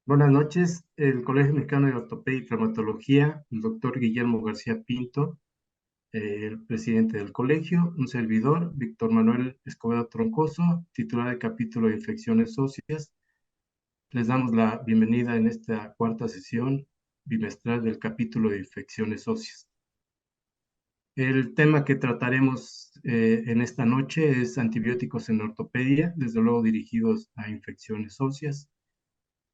Buenas noches. El Colegio Mexicano de Ortopedia y Traumatología, el doctor Guillermo García Pinto, el presidente del colegio, un servidor, Víctor Manuel Escobedo Troncoso, titular del capítulo de infecciones óseas. Les damos la bienvenida en esta cuarta sesión bimestral del capítulo de infecciones óseas. El tema que trataremos en esta noche es antibióticos en ortopedia, desde luego dirigidos a infecciones óseas,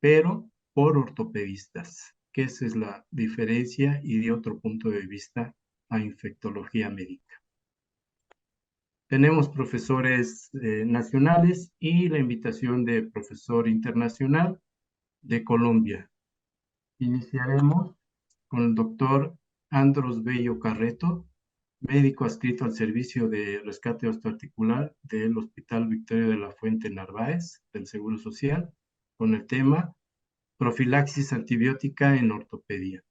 pero por ortopedistas, que esa es la diferencia y de otro punto de vista a infectología médica. Tenemos profesores nacionales y la invitación de profesor internacional de Colombia. Iniciaremos con el doctor Andros Bello Carreto, médico adscrito al Servicio de Rescate Osteoarticular del Hospital Victoria de la Fuente Narváez del Seguro Social, con el tema profilaxis antibiótica en ortopedia.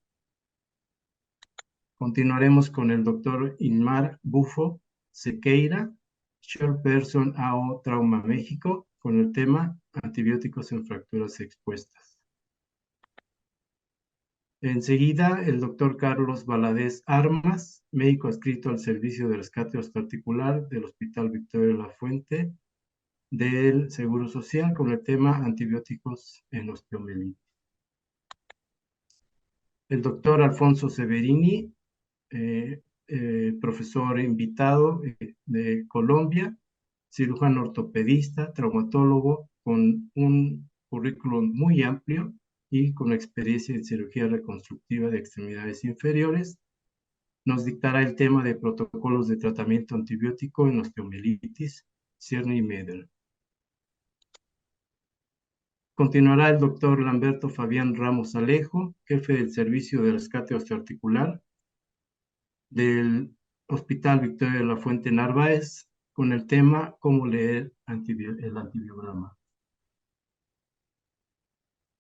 Continuaremos con el doctor Inmar Bufo Sequeira, Chairperson AO Trauma México, con el tema antibióticos en fracturas expuestas. Enseguida, el doctor Carlos Valadez Armas, médico adscrito al Servicio de Rescate Osteoarticular del Hospital Victoria de la Fuente del Seguro Social, con el tema antibióticos en osteomielitis. El doctor Alfonso Severini, profesor invitado de Colombia, cirujano ortopedista, traumatólogo, con un currículum muy amplio y con experiencia en cirugía reconstructiva de extremidades inferiores. Nos dictará el tema de protocolos de tratamiento antibiótico en osteomielitis, Cierne y Meder. Continuará el doctor Lamberto Fabián Ramos Alejo, jefe del Servicio de Rescate Osteoarticular del Hospital Victoria de la Fuente Narváez, con el tema cómo leer el antibiograma.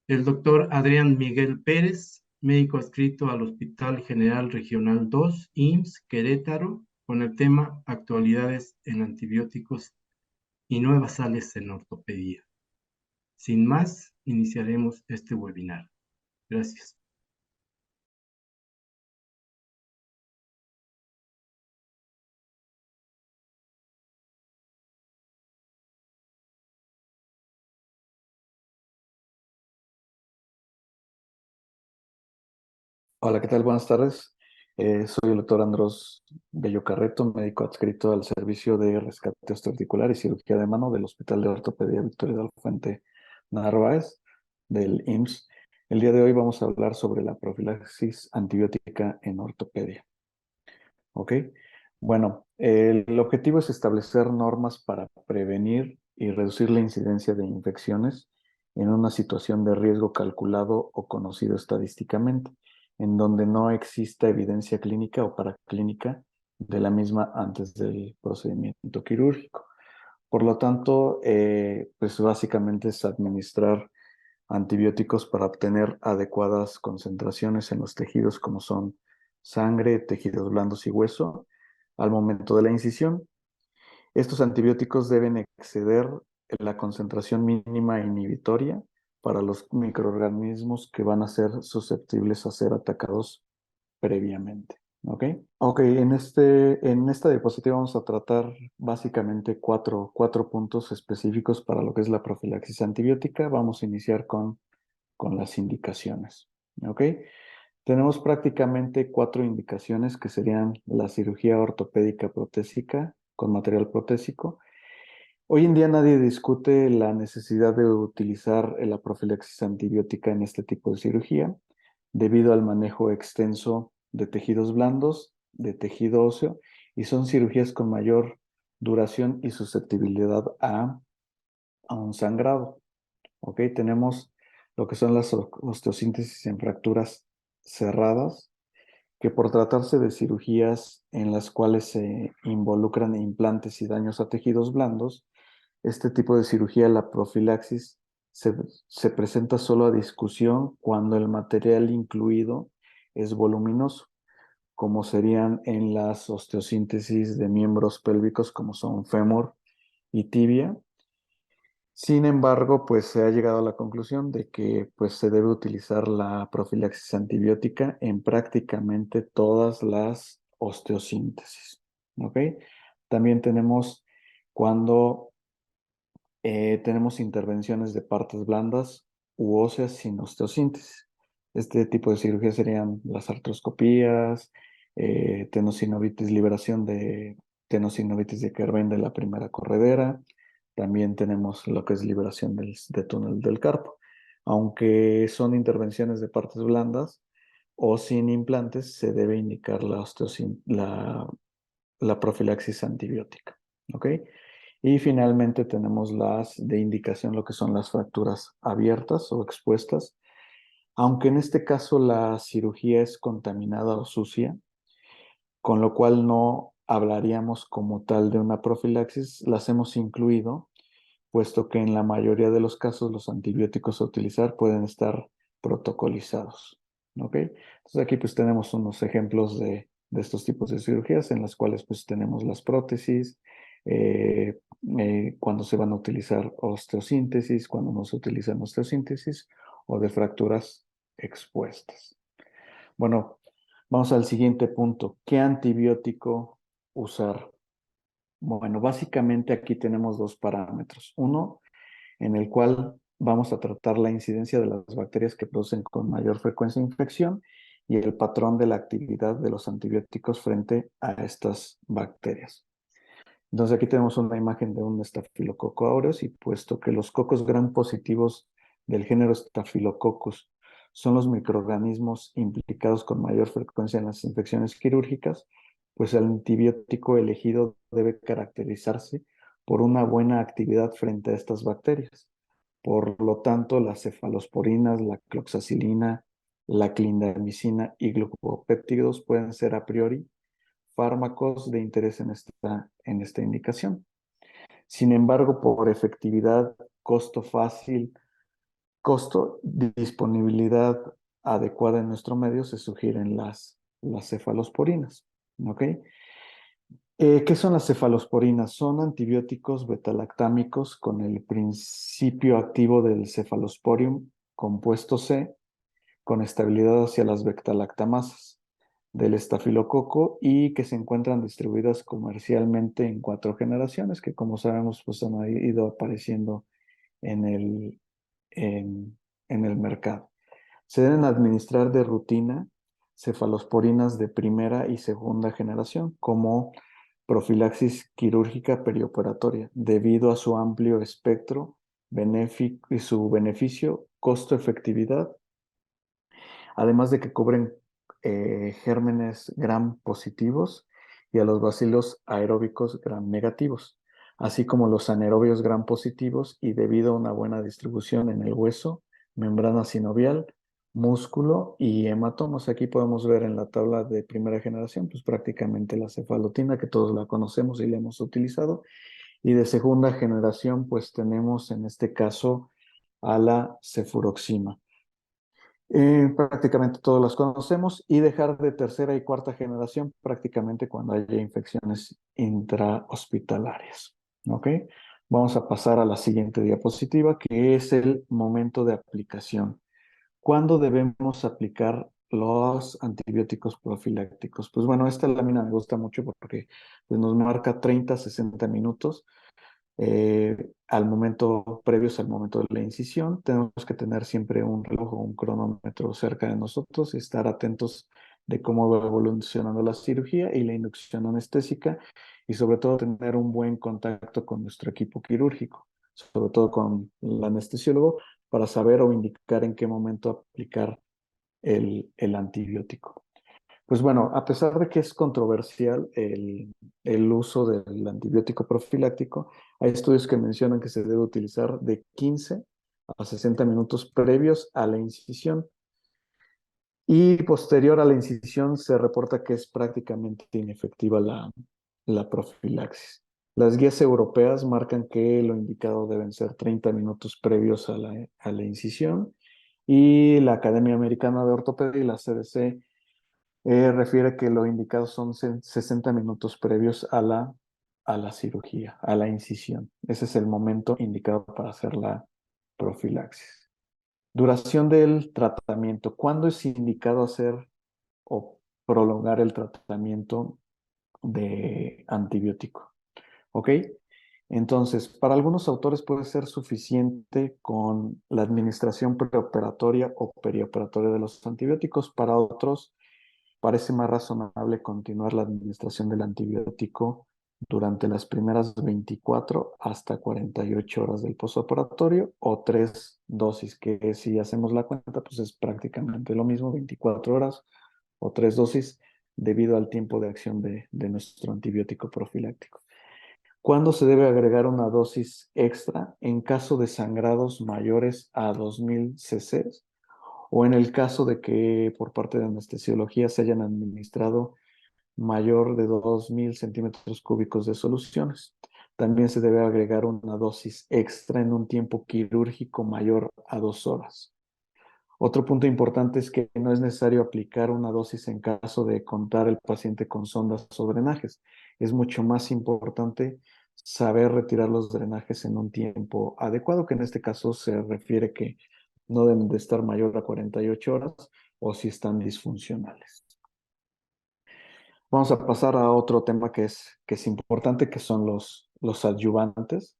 El doctor Adrián Miguel Pérez, médico adscrito al Hospital General Regional 2, IMSS, Querétaro, con el tema actualidades en antibióticos y nuevas sales en ortopedia. Sin más, iniciaremos este webinar. Gracias. Hola, ¿qué tal? Buenas tardes. Soy el doctor Andros Bello Carreto, médico adscrito al Servicio de Rescate Osteoarticular y Cirugía de Mano del Hospital de Ortopedia Victoria de la Fuente Narváez, del IMSS. El día de hoy vamos a hablar sobre la profilaxis antibiótica en ortopedia. ¿Ok? Bueno, el objetivo es establecer normas para prevenir y reducir la incidencia de infecciones en una situación de riesgo calculado o conocido estadísticamente, en donde no exista evidencia clínica o paraclínica de la misma antes del procedimiento quirúrgico. Por lo tanto, pues básicamente es administrar antibióticos para obtener adecuadas concentraciones en los tejidos como son sangre, tejidos blandos y hueso al momento de la incisión. Estos antibióticos deben exceder la concentración mínima inhibitoria para los microorganismos que van a ser susceptibles a ser atacados previamente. ¿Ok? Ok, en esta diapositiva vamos a tratar básicamente cuatro puntos específicos para lo que es la profilaxis antibiótica. Vamos a iniciar con las indicaciones. ¿Ok? Tenemos prácticamente 4 indicaciones que serían la cirugía ortopédica protésica con material protésico. Hoy en día nadie discute la necesidad de utilizar la profilaxis antibiótica en este tipo de cirugía debido al manejo extenso de tejidos blandos, de tejido óseo, y son cirugías con mayor duración y susceptibilidad a un sangrado. ¿Ok? Tenemos lo que son las osteosíntesis en fracturas cerradas, que por tratarse de cirugías en las cuales se involucran implantes y daños a tejidos blandos, este tipo de cirugía, la profilaxis, se presenta solo a discusión cuando el material incluido es voluminoso, como serían en las osteosíntesis de miembros pélvicos como son fémur y tibia, Sin embargo, pues se ha llegado a la conclusión de que pues se debe utilizar la profilaxis antibiótica en prácticamente todas las osteosíntesis. ¿Ok? También tenemos cuando tenemos intervenciones de partes blandas u óseas sin osteosíntesis. Este tipo de cirugía serían las artroscopías, tenosinovitis, liberación de tenosinovitis de Kerbein de la primera corredera. También tenemos lo que es liberación de túnel del carpo. Aunque son intervenciones de partes blandas o sin implantes, se debe indicar la profilaxis antibiótica. ¿Ok? Y finalmente tenemos las de indicación, lo que son las fracturas abiertas o expuestas. Aunque en este caso la cirugía es contaminada o sucia, con lo cual no hablaríamos como tal de una profilaxis, las hemos incluido, puesto que en la mayoría de los casos los antibióticos a utilizar pueden estar protocolizados. ¿Ok? Entonces aquí pues tenemos unos ejemplos de estos tipos de cirugías en las cuales pues tenemos las prótesis, eh, cuando se van a utilizar osteosíntesis, cuando no se utilizan osteosíntesis o de fracturas expuestas. Bueno, vamos al siguiente punto. ¿Qué antibiótico usar? Bueno, básicamente aquí tenemos dos parámetros. Uno, en el cual vamos a tratar la incidencia de las bacterias que producen con mayor frecuencia infección y el patrón de la actividad de los antibióticos frente a estas bacterias. Entonces aquí tenemos una imagen de un estafilococo aureus y puesto que los cocos gram positivos del género Staphylococcus son los microorganismos implicados con mayor frecuencia en las infecciones quirúrgicas, pues el antibiótico elegido debe caracterizarse por una buena actividad frente a estas bacterias. Por lo tanto, las cefalosporinas, la cloxacilina, la clindamicina y glucopéptidos pueden ser a priori fármacos de interés en esta indicación. Sin embargo, por efectividad, costo fácil, costo, disponibilidad adecuada en nuestro medio, se sugieren las cefalosporinas. ¿Ok? ¿Qué son las cefalosporinas? Son antibióticos betalactámicos con el principio activo del cefalosporium compuesto C con estabilidad hacia las beta-lactamasas del estafilococo y que se encuentran distribuidas comercialmente en 4 generaciones, que como sabemos pues han ido apareciendo en en el mercado. Se deben administrar de rutina cefalosporinas de primera y segunda generación como profilaxis quirúrgica perioperatoria, debido a su amplio espectro y su beneficio, costo-efectividad, además de que cubren gérmenes gram positivos y a los bacilos aeróbicos gram negativos, así como los anaerobios gram positivos y debido a una buena distribución en el hueso, membrana sinovial, músculo y hematomas. Aquí podemos ver en la tabla de primera generación, pues prácticamente la cefalotina, que todos la conocemos y la hemos utilizado, y de segunda generación, pues tenemos en este caso a la cefuroxima. Prácticamente todos las conocemos y dejar de tercera y cuarta generación prácticamente cuando haya infecciones intrahospitalarias. ¿Ok? Vamos a pasar a la siguiente diapositiva, que es el momento de aplicación. ¿Cuándo debemos aplicar los antibióticos profilácticos? Pues bueno, esta lámina me gusta mucho porque pues, nos marca 30 a 60 minutos previos al momento de la incisión. Tenemos que tener siempre un reloj o un cronómetro cerca de nosotros y estar atentos de cómo va evolucionando la cirugía y la inducción anestésica y sobre todo tener un buen contacto con nuestro equipo quirúrgico, sobre todo con el anestesiólogo, para saber o indicar en qué momento aplicar el antibiótico. Pues bueno, a pesar de que es controversial el uso del antibiótico profiláctico, hay estudios que mencionan que se debe utilizar de 15 a 60 minutos previos a la incisión y posterior a la incisión se reporta que es prácticamente inefectiva la profilaxis. Las guías europeas marcan que lo indicado deben ser 30 minutos previos a la incisión y la Academia Americana de Ortopedia y la CDC refiere que lo indicado son 60 minutos previos a la a la cirugía, a la incisión. Ese es el momento indicado para hacer la profilaxis. Duración del tratamiento. ¿Cuándo es indicado hacer o prolongar el tratamiento de antibiótico? ¿Ok? Entonces, para algunos autores puede ser suficiente con la administración preoperatoria o perioperatoria de los antibióticos. Para otros, parece más razonable continuar la administración del antibiótico durante las primeras 24 hasta 48 horas del postoperatorio o 3 dosis, que si hacemos la cuenta, pues es prácticamente lo mismo, 24 horas o 3 dosis debido al tiempo de acción de nuestro antibiótico profiláctico. ¿Cuándo se debe agregar una dosis extra? En caso de sangrados mayores a 2000 cc o en el caso de que por parte de anestesiología se hayan administrado mayor de 2000 centímetros cúbicos de soluciones. También se debe agregar una dosis extra en un tiempo quirúrgico mayor a 2 horas. Otro punto importante es que no es necesario aplicar una dosis en caso de contar el paciente con sondas o drenajes. Es mucho más importante saber retirar los drenajes en un tiempo adecuado, que en este caso se refiere que no deben de estar mayor a 48 horas o si están disfuncionales. Vamos a pasar a otro tema que es importante, que son los adyuvantes.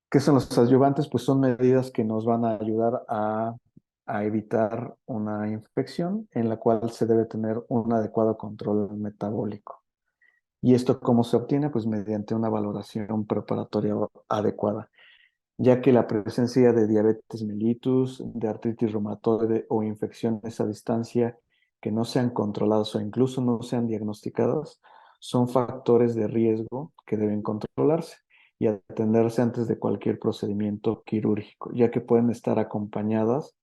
¿Qué son los adyuvantes? Pues son medidas que nos van a ayudar a evitar una infección en la cual se debe tener un adecuado control metabólico. ¿Y esto cómo se obtiene? Pues mediante una valoración preparatoria adecuada, ya que la presencia de diabetes mellitus, de artritis reumatoide o infecciones a distancia que no sean controladas o incluso no sean diagnosticadas son factores de riesgo que deben controlarse y atenderse antes de cualquier procedimiento quirúrgico, ya que pueden estar acompañadas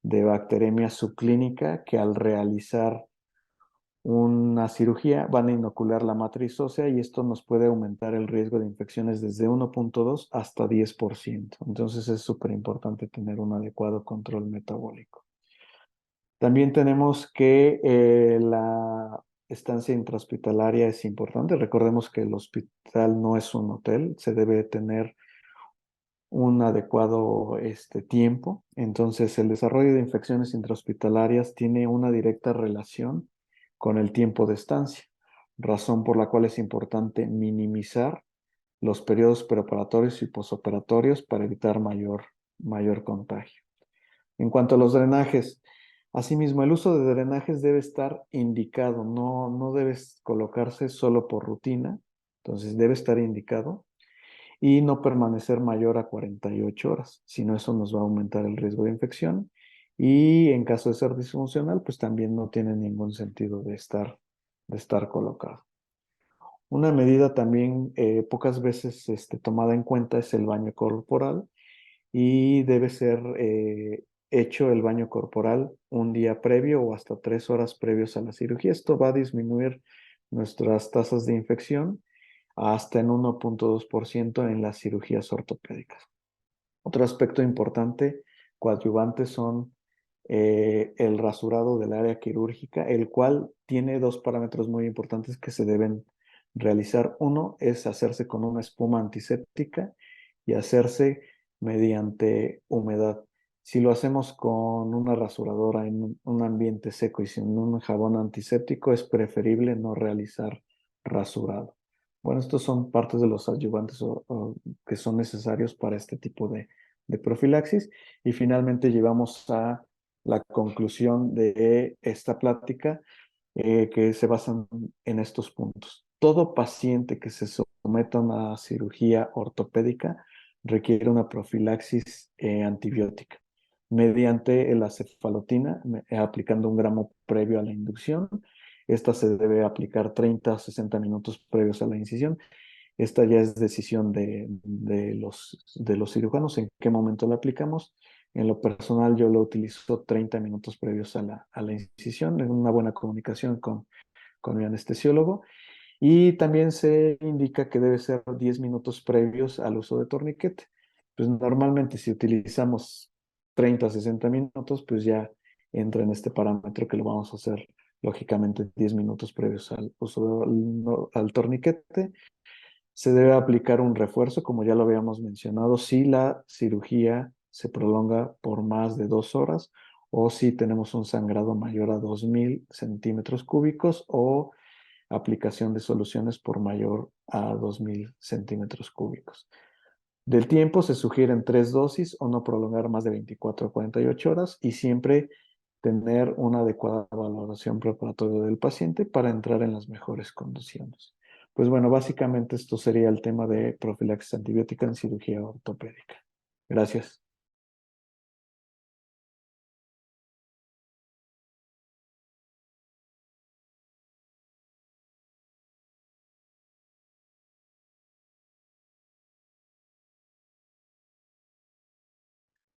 de bacteremia subclínica que al realizar una cirugía van a inocular la matriz ósea y esto nos puede aumentar el riesgo de infecciones desde 1.2 hasta 10%. Entonces es súper importante tener un adecuado control metabólico. También tenemos que la estancia intrahospitalaria es importante. Recordemos que el hospital no es un hotel, se debe tener un adecuado tiempo. Entonces, el desarrollo de infecciones intrahospitalarias tiene una directa relación con el tiempo de estancia, razón por la cual es importante minimizar los periodos preoperatorios y posoperatorios para evitar mayor contagio. En cuanto a los drenajes, asimismo, el uso de drenajes debe estar indicado, no debe colocarse solo por rutina, entonces debe estar indicado y no permanecer mayor a 48 horas, si no eso nos va a aumentar el riesgo de infección y en caso de ser disfuncional, pues también no tiene ningún sentido de estar colocado. Una medida también pocas veces tomada en cuenta es el baño corporal y debe ser hecho el baño corporal un día previo o hasta 3 horas previos a la cirugía. Esto va a disminuir nuestras tasas de infección hasta en 1.2% en las cirugías ortopédicas. Otro aspecto importante, coadyuvante, son el rasurado del área quirúrgica, el cual tiene dos parámetros muy importantes que se deben realizar. Uno es hacerse con una espuma antiséptica y hacerse mediante humedad. Si lo hacemos con una rasuradora en un ambiente seco y sin un jabón antiséptico, es preferible no realizar rasurado. Bueno, estos son partes de los adyuvantes que son necesarios para este tipo de profilaxis. Y finalmente llegamos a la conclusión de esta plática que se basan en estos puntos. Todo paciente que se someta a una cirugía ortopédica requiere una profilaxis antibiótica mediante la cefalotina, aplicando 1 gramo previo a la inducción. Esta se debe aplicar 30 a 60 minutos previos a la incisión. Esta ya es decisión de los cirujanos en qué momento la aplicamos. En lo personal, yo lo utilizo 30 minutos previos a la incisión, en una buena comunicación con mi anestesiólogo. Y también se indica que debe ser 10 minutos previos al uso de torniquete. Pues normalmente si utilizamos 30 a 60 minutos, pues ya entra en este parámetro que lo vamos a hacer lógicamente 10 minutos previos al uso al torniquete. Se debe aplicar un refuerzo, como ya lo habíamos mencionado, si la cirugía se prolonga por más de 2 horas o si tenemos un sangrado mayor a 2000 centímetros cúbicos o aplicación de soluciones por mayor a 2000 centímetros cúbicos. Del tiempo se sugieren 3 dosis o no prolongar más de 24 a 48 horas y siempre tener una adecuada valoración preparatoria del paciente para entrar en las mejores condiciones. Pues bueno, básicamente esto sería el tema de profilaxis antibiótica en cirugía ortopédica. Gracias.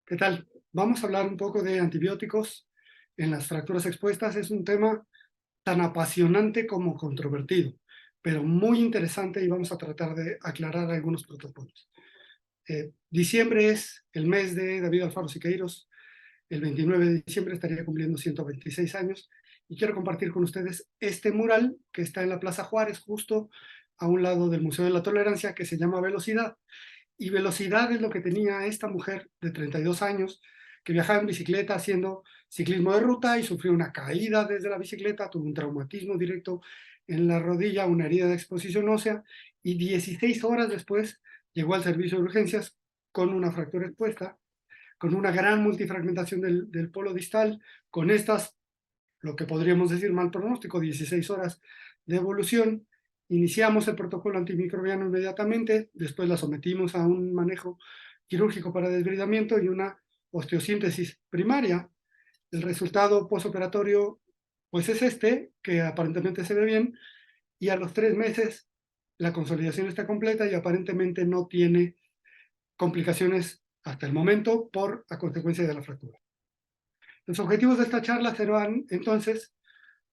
¿Qué tal? Vamos a hablar un poco de antibióticos en las fracturas expuestas. Es un tema tan apasionante como controvertido, pero muy interesante y vamos a tratar de aclarar algunos protocolos. Diciembre es el mes de David Alfaro Siqueiros. El 29 de diciembre estaría cumpliendo 126 años y quiero compartir con ustedes este mural que está en la Plaza Juárez, justo a un lado del Museo de la Tolerancia, que se llama Velocidad. Y velocidad es lo que tenía esta mujer de 32 años que viajaba en bicicleta haciendo ciclismo de ruta y sufrió una caída desde la bicicleta, tuvo un traumatismo directo en la rodilla, una herida de exposición ósea y 16 horas después llegó al servicio de urgencias con una fractura expuesta, con una gran multifragmentación del polo distal, con estas, lo que podríamos decir mal pronóstico, 16 horas de evolución. Iniciamos el protocolo antimicrobiano inmediatamente, después la sometimos a un manejo quirúrgico para desbridamiento y una osteosíntesis primaria. El resultado postoperatorio pues es este, que aparentemente se ve bien, y a los 3 meses la consolidación está completa y aparentemente no tiene complicaciones hasta el momento a consecuencia de la fractura. Los objetivos de esta charla serán entonces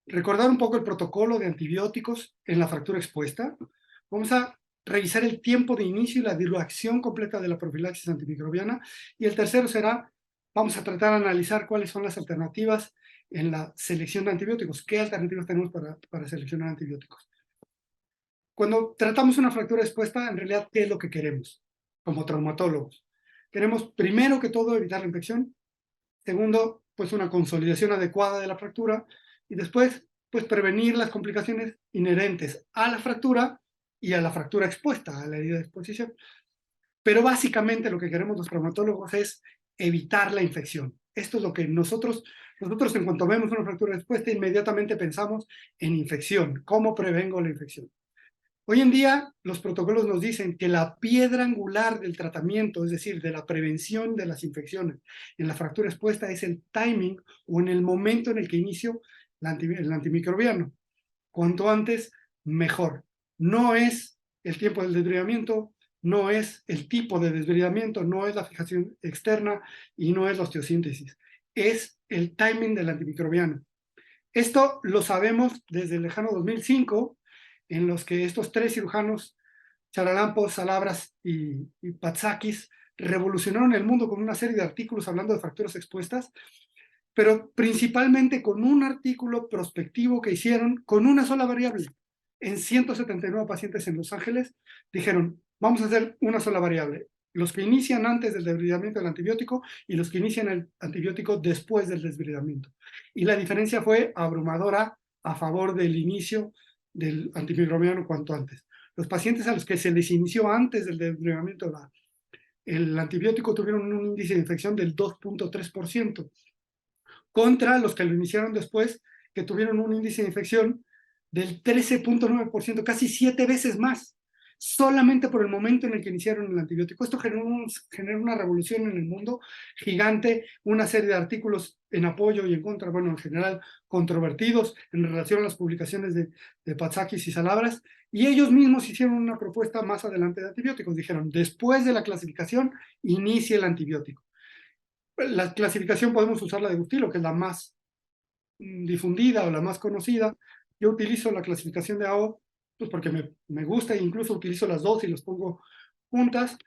recordar un poco el protocolo de antibióticos en la fractura expuesta. Vamos a revisar el tiempo de inicio y la duración completa de la profilaxis antimicrobiana. Y el tercero será, vamos a tratar de analizar cuáles son las alternativas en la selección de antibióticos. ¿Qué alternativas tenemos para seleccionar antibióticos? Cuando tratamos una fractura expuesta, en realidad, ¿qué es lo que queremos como traumatólogos? Queremos, primero que todo, evitar la infección. Segundo, pues una consolidación adecuada de la fractura. Y después, pues prevenir las complicaciones inherentes a la fractura y a la fractura expuesta, a la herida de exposición. Pero básicamente lo que queremos los traumatólogos es evitar la infección. Esto es lo que nosotros en cuanto vemos una fractura expuesta, inmediatamente pensamos en infección. ¿Cómo prevengo la infección? Hoy en día los protocolos nos dicen que la piedra angular del tratamiento, es decir, de la prevención de las infecciones en la fractura expuesta, es el timing o en el momento en el que inicio el antimicrobiano. Cuanto antes, mejor. No es el tiempo del desbridamiento, no es el tipo de desbridamiento, no es la fijación externa y no es la osteosíntesis. Es el timing del antimicrobiano. Esto lo sabemos desde el lejano 2005, en los que estos 3 cirujanos, Charalampos, Salabras y Patsakis, revolucionaron el mundo con una serie de artículos hablando de fracturas expuestas, pero principalmente con un artículo prospectivo que hicieron con una sola variable. En 179 pacientes en Los Ángeles, dijeron, vamos a hacer una sola variable. Los que inician antes del desbridamiento del antibiótico y los que inician el antibiótico después del desbridamiento. Y la diferencia fue abrumadora a favor del inicio del antimicrobiano cuanto antes. Los pacientes a los que se les inició antes del desbridamiento el antibiótico tuvieron un índice de infección del 2.3%, contra los que lo iniciaron después, que tuvieron un índice de infección del 13.9%, casi 7 veces más, solamente por el momento en el que iniciaron el antibiótico. Esto generó una revolución en el mundo gigante, una serie de artículos en apoyo y en contra, bueno, en general controvertidos en relación a las publicaciones de Patsakis y Salabras, y ellos mismos hicieron una propuesta más adelante de antibióticos. Dijeron, después de la clasificación, inicie el antibiótico. La clasificación podemos usar la de Gustilo, que es la más difundida o la más conocida. Yo utilizo la clasificación de AO pues porque me gusta e incluso utilizo las dos y las pongo juntas,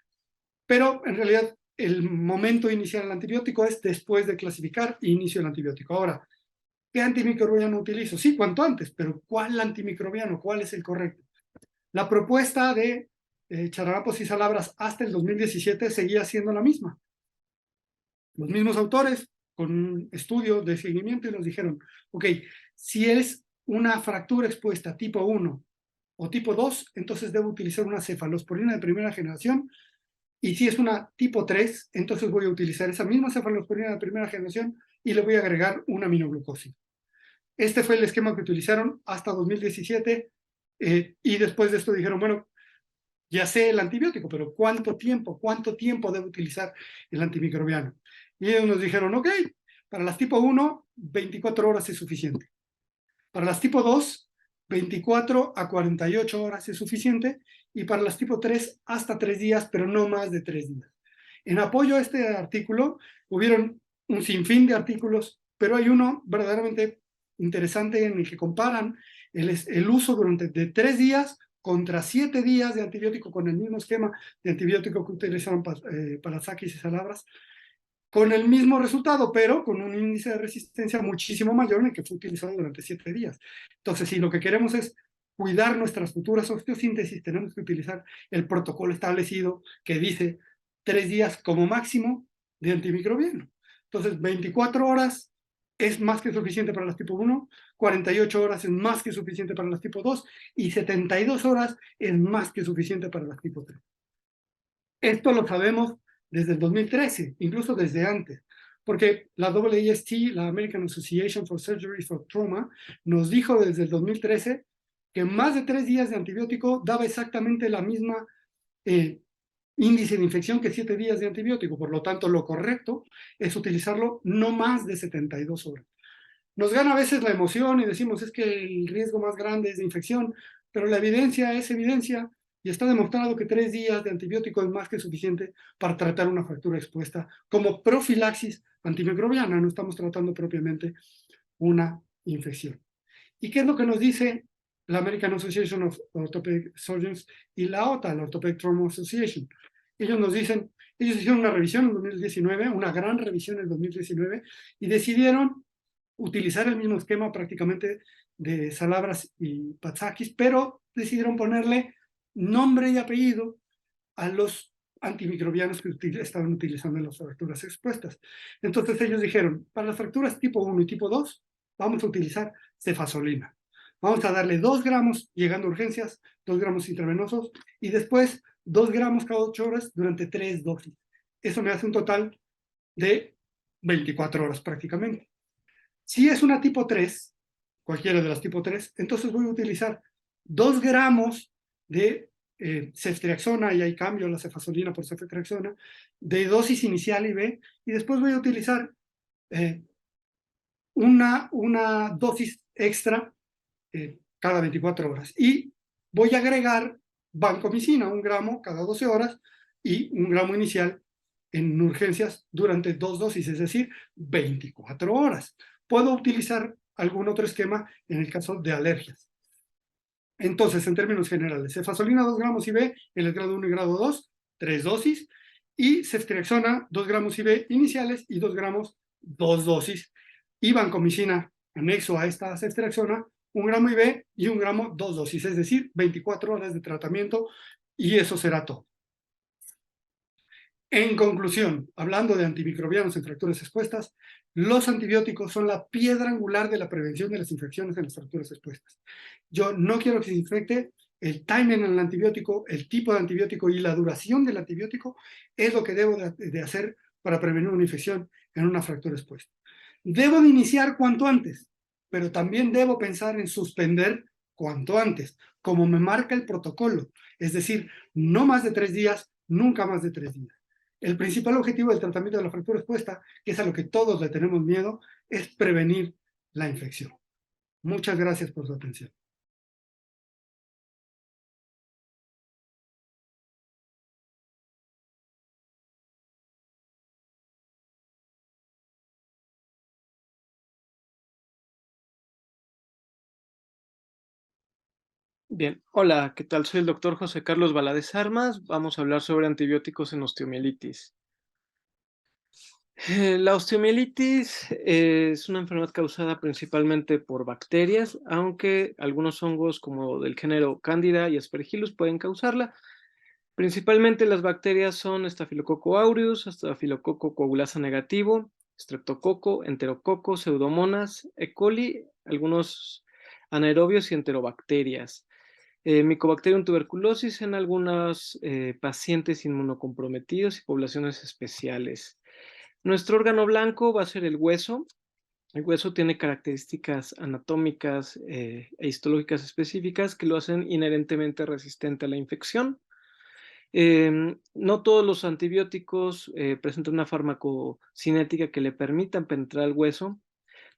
pero en realidad el momento de iniciar el antibiótico es después de clasificar e inicio el antibiótico. Ahora, ¿qué antimicrobiano utilizo? Sí, cuanto antes, pero ¿cuál antimicrobiano? ¿Cuál es el correcto? La propuesta de Charalapos y Salabras hasta el 2017 seguía siendo la misma. Los mismos autores con un estudio de seguimiento y nos dijeron, ok, si es una fractura expuesta tipo 1 o tipo 2, entonces debo utilizar una cefalosporina de primera generación, y si es una tipo 3, entonces voy a utilizar esa misma cefalosporina de primera generación y le voy a agregar un aminoglucósido. Este fue el esquema que utilizaron hasta 2017, y después de esto dijeron, bueno, ya sé el antibiótico, pero ¿cuánto tiempo debo utilizar el antimicrobiano? Y ellos nos dijeron, ok, para las tipo 1, 24 horas es suficiente. Para las tipo 2, 24 a 48 horas es suficiente. Y para las tipo 3, hasta 3 días, pero no más de 3 días. En apoyo a este artículo, hubieron un sinfín de artículos, pero hay uno verdaderamente interesante en el que comparan el uso durante de 3 días contra 7 días de antibiótico con el mismo esquema de antibiótico que utilizaron Palazakis y Salabras, con el mismo resultado, pero con un índice de resistencia muchísimo mayor en el que fue utilizado durante 7 días. Entonces, si lo que queremos es cuidar nuestras futuras osteosíntesis, tenemos que utilizar el protocolo establecido que dice 3 días como máximo de antimicrobiano. Entonces, 24 horas es más que suficiente para las tipo 1, 48 horas es más que suficiente para las tipo 2 y 72 horas es más que suficiente para las tipo 3. Esto lo sabemos desde el 2013, incluso desde antes, porque la AAST, la American Association for Surgery for Trauma, nos dijo desde el 2013 que más de 3 días de antibiótico daba exactamente la misma índice de infección que 7 días de antibiótico. Por lo tanto, lo correcto es utilizarlo no más de 72 horas. Nos gana a veces la emoción y decimos es que el riesgo más grande es de infección, pero la evidencia es evidencia y está demostrado que 3 días de antibiótico es más que suficiente para tratar una fractura expuesta como profilaxis antimicrobiana. No estamos tratando propiamente una infección. ¿Y qué es lo que nos dice la American Association of Orthopedic Surgeons y la OTA, la Orthopedic Trauma Association? Ellos nos dicen, ellos hicieron una revisión en 2019, una gran revisión en 2019, y decidieron utilizar el mismo esquema prácticamente de Salabras y Patsakis, pero decidieron ponerle nombre y apellido a los antimicrobianos que estaban utilizando en las fracturas expuestas. Entonces ellos dijeron, para las fracturas tipo 1 y tipo 2, vamos a utilizar cefazolina. Vamos a darle 2 gramos llegando a urgencias, 2 gramos intravenosos, y después 2 gramos cada 8 horas durante 3 dosis. Eso me hace un total de 24 horas prácticamente. Si es una tipo 3, cualquiera de las tipo 3, entonces voy a utilizar 2 gramos de ceftriaxona, y ahí cambio la cefazolina por ceftriaxona, de dosis inicial IV, y después voy a utilizar una dosis extra cada 24 horas. Y voy a agregar vancomicina, 1 gramo cada 12 horas, y 1 gramo inicial en urgencias durante 2 dosis, es decir, 24 horas. Puedo utilizar algún otro esquema en el caso de alergias. Entonces, en términos generales, cefazolina 2 gramos IV en el grado 1 y grado 2, 3 dosis, y ceftriaxona 2 gramos IV iniciales y 2 gramos, 2 dosis, y vancomicina anexo a esta ceftriaxona 1 gramo IV y 1 gramo, 2 dosis, es decir, 24 horas de tratamiento, y eso será todo. En conclusión, hablando de antimicrobianos en fracturas expuestas, los antibióticos son la piedra angular de la prevención de las infecciones en las fracturas expuestas. Yo no quiero que se infecte. El timing en el antibiótico, el tipo de antibiótico y la duración del antibiótico es lo que debo de hacer para prevenir una infección en una fractura expuesta. Debo de iniciar cuanto antes, pero también debo pensar en suspender cuanto antes, como me marca el protocolo. Es decir, no más de 3 días, nunca más de 3 días. El principal objetivo del tratamiento de la fractura expuesta, que es a lo que todos le tenemos miedo, es prevenir la infección. Muchas gracias por su atención. Bien, hola, ¿qué tal? Soy el doctor José Carlos Valadez Armas. Vamos a hablar sobre antibióticos en osteomielitis. La osteomielitis es una enfermedad causada principalmente por bacterias, aunque algunos hongos como del género Candida y Aspergillus pueden causarla. Principalmente las bacterias son Staphylococcus aureus, Staphylococcus coagulasa negativo, Streptococo, Enterococo, Pseudomonas, E. coli, algunos anaerobios y enterobacterias. Mycobacterium tuberculosis en algunos pacientes inmunocomprometidos y poblaciones especiales. Nuestro órgano blanco va a ser el hueso. El hueso tiene características anatómicas e histológicas específicas que lo hacen inherentemente resistente a la infección. No todos los antibióticos presentan una farmacocinética que le permitan penetrar el hueso.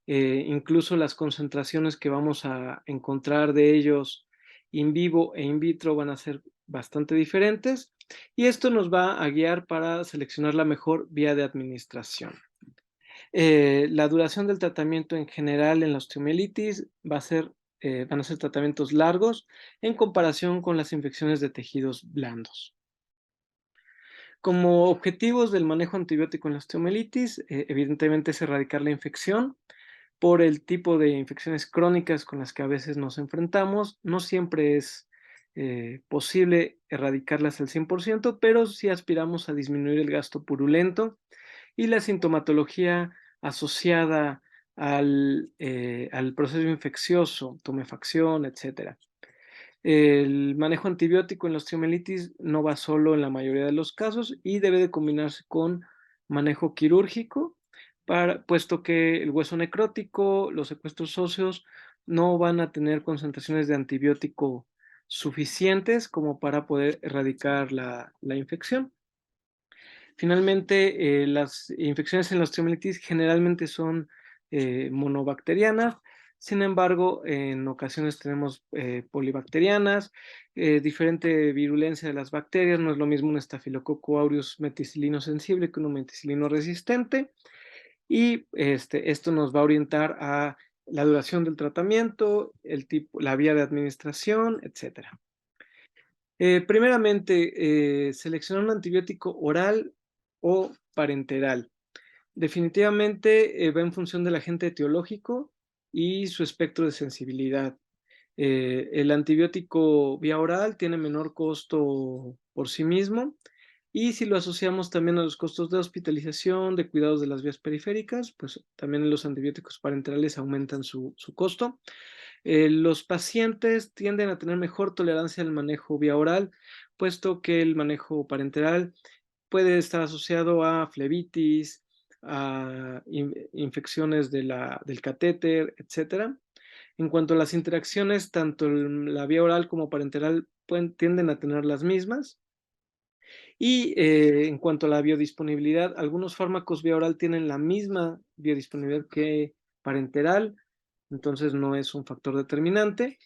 Incluso las concentraciones que vamos a encontrar de ellos in vivo e in vitro van a ser bastante diferentes, y esto nos va a guiar para seleccionar la mejor vía de administración. La duración del tratamiento en general en la osteomielitis van a ser tratamientos largos en comparación con las infecciones de tejidos blandos. Como objetivos del manejo antibiótico en la osteomielitis, evidentemente es erradicar la infección. Por el tipo de infecciones crónicas con las que a veces nos enfrentamos, no siempre es posible erradicarlas al 100%, pero sí aspiramos a disminuir el gasto purulento y la sintomatología asociada al proceso infeccioso, tumefacción, etc. El manejo antibiótico en la osteomielitis no va solo en la mayoría de los casos y debe de combinarse con manejo quirúrgico, puesto que el hueso necrótico, los secuestros óseos no van a tener concentraciones de antibiótico suficientes como para poder erradicar la infección. Finalmente, las infecciones en la osteomielitis generalmente son monobacterianas. Sin embargo, en ocasiones tenemos polibacterianas, diferente virulencia de las bacterias. No es lo mismo un Staphylococcus aureus meticilino sensible que uno meticilino resistente. Y esto nos va a orientar a la duración del tratamiento, el tipo, la vía de administración, etc. Primeramente, seleccionar un antibiótico oral o parenteral. Definitivamente va en función del agente etiológico y su espectro de sensibilidad. El antibiótico vía oral tiene menor costo por sí mismo, y si lo asociamos también a los costos de hospitalización, de cuidados de las vías periféricas, pues también los antibióticos parenterales aumentan su costo. Los pacientes tienden a tener mejor tolerancia al manejo vía oral, puesto que el manejo parenteral puede estar asociado a flebitis, a infecciones del catéter, etc. En cuanto a las interacciones, tanto la vía oral como parenteral tienden a tener las mismas. Y en cuanto a la biodisponibilidad, algunos fármacos vía oral tienen la misma biodisponibilidad que parenteral, entonces no es un factor determinante,